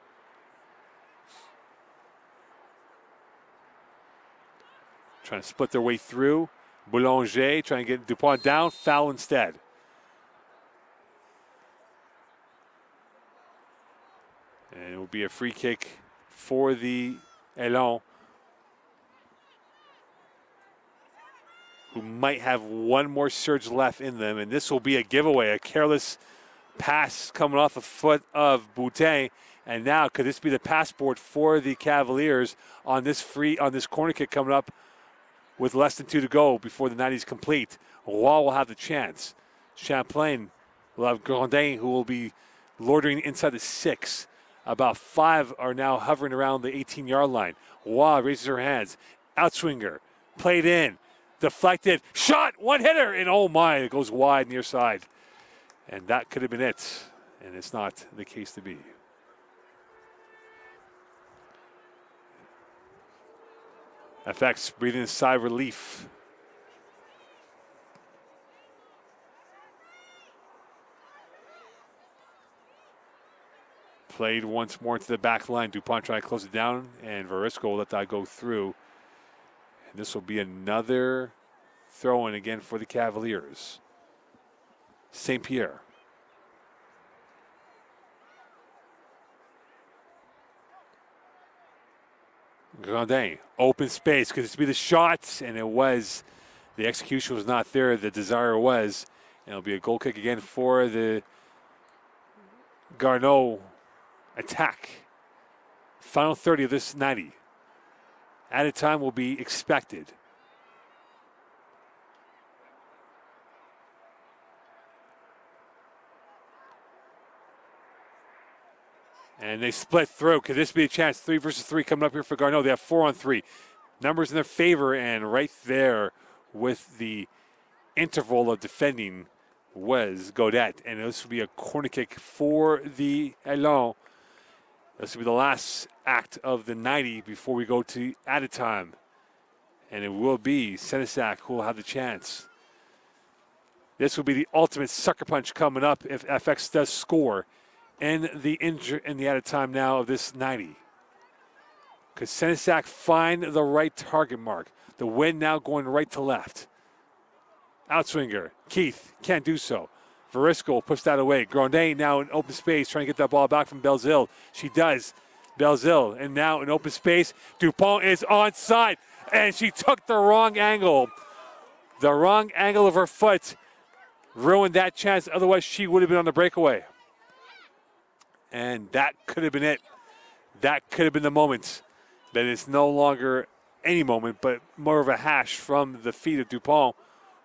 Trying to split their way through. Boulanger trying to get Dupont down. Foul instead. And it will be a free kick for the Elan, who might have one more surge left in them. And this will be a giveaway. A careless pass coming off the foot of Boutin. And now could this be the passport for the Cavaliers on this corner kick coming up with less than 2 to go before the 90s complete? Roy will have the chance. Champlain will have Grandin, who will be loitering inside the 6. About 5 are now hovering around the 18-yard line. Roy raises her hands. Outswinger. Played in. Deflected. Shot. One hitter. And oh my, it goes wide near side. And that could have been it. And it's not the case to be. FX breathing a sigh of relief. Played once more into the back line. Dupont trying to close it down, and Varisco will let that go through. And this will be another throw-in again for the Cavaliers. St. Pierre. Grandin, open space. Could this be the shot? And it was. The execution was not there. The desire was. And it'll be a goal kick again for the Garneau attack. Final 30 of this 90. Added time will be expected. And they split through. Could this be a chance? 3 versus 3 coming up here for Garneau. They have 4-on-3. Numbers in their favor, and right there with the interval of defending was Godet. And this will be a corner kick for the Elan. This will be the last act of the 90 before we go to added time. And it will be Senesac who will have the chance. This will be the ultimate sucker punch coming up if FX does score in the added time now of this 90. Could Senesac find the right target mark? The wind now going right to left. Outswinger. Keith can't do so. Verisco push that away. Grondin now in open space trying to get that ball back from Belzile. She does. Belzile, and now in open space. Dupont is onside, and she took the wrong angle. The wrong angle of her foot ruined that chance. Otherwise, she would have been on the breakaway. And that could have been it. That could have been the moment. That it's no longer any moment, but more of a hash from the feet of Dupont,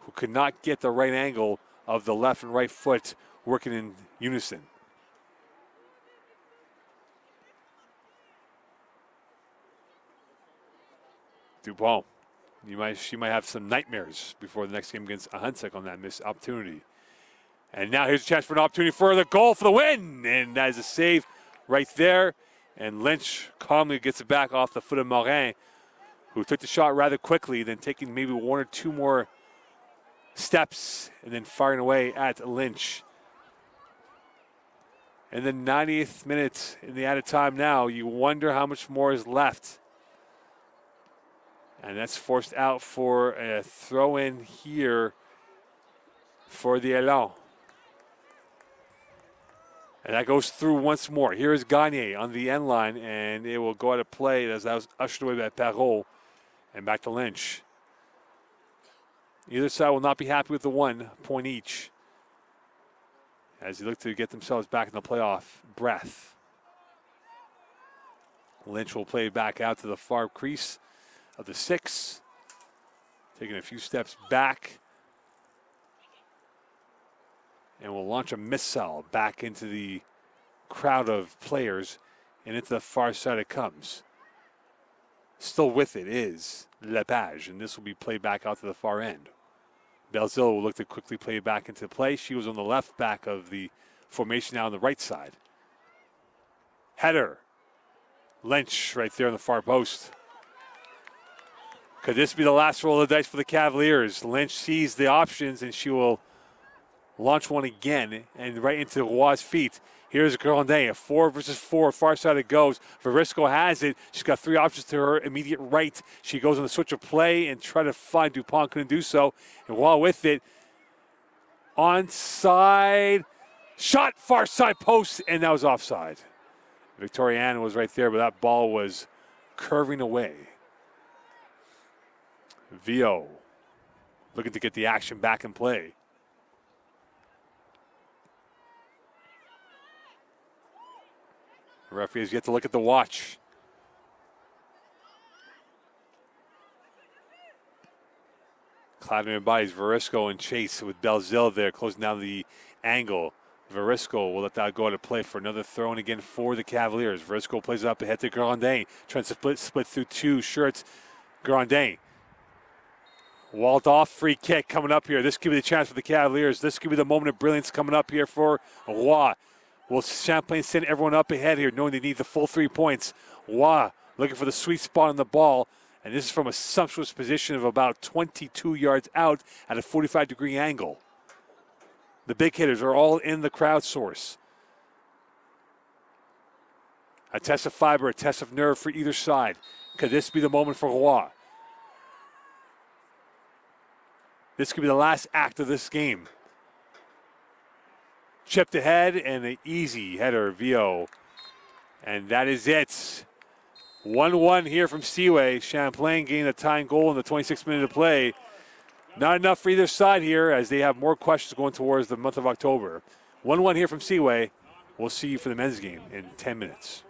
who could not get the right angle of the left and right foot working in unison. Dupont, she might have some nightmares before the next game against Ahuntsic on that missed opportunity. And now here's a chance for an opportunity for the goal for the win. And that is a save right there. And Lynch calmly gets it back off the foot of Morin, who took the shot rather quickly, then taking maybe one or two more steps and then firing away at Lynch. In the 90th minute in the added time now, you wonder how much more is left. And that's forced out for a throw-in here for the Elan. And that goes through once more. Here is Garnier on the end line, and it will go out of play as that was ushered away by Perrault. And back to Lynch. Either side will not be happy with the 1 point each as they look to get themselves back in the playoff breath. Lynch will play back out to the far crease of the 6, taking a few steps back, and will launch a missile back into the crowd of players, and into the far side it comes. Still with it is Lepage, and this will be played back out to the far end. Belzile will look to quickly play back into play. She was on the left back of the formation, now on the right side. Header. Lynch right there on the far post. Could this be the last roll of the dice for the Cavaliers? Lynch sees the options, and she will launch one again, and right into Roy's feet. Here's Grondin, a 4 versus 4, far side it goes. Verisco has it. She's got 3 options to her immediate right. She goes on the switch of play and try to find Dupont, couldn't do so. And while with it, onside, shot far side post, and that was offside. Victoriane was right there, but that ball was curving away. Vio looking to get the action back in play. The referee has yet to look at the watch. Clouding bodies, Verisco and Chase with Belzile there, closing down the angle. Verisco will let that go out of play for another throw in again for the Cavaliers. Verisco plays it up ahead to Grondin, trying to split through 2 shirts. Grondin. Walled off, free kick coming up here. This could be the chance for the Cavaliers. This could be the moment of brilliance coming up here for Roy. Will Champlain send everyone up ahead here, knowing they need the full 3 points? Roy looking for the sweet spot on the ball. And this is from a sumptuous position of about 22 yards out at a 45-degree angle. The big hitters are all in the crowd source. A test of fiber, a test of nerve for either side. Could this be the moment for Roy? This could be the last act of this game. Chipped ahead and an easy header, Vio. And that is it. 1-1 here from Seaway. Champlain getting a tying goal in the 26th minute of play. Not enough for either side here as they have more questions going towards the month of October. 1-1 here from Seaway. We'll see you for the men's game in 10 minutes.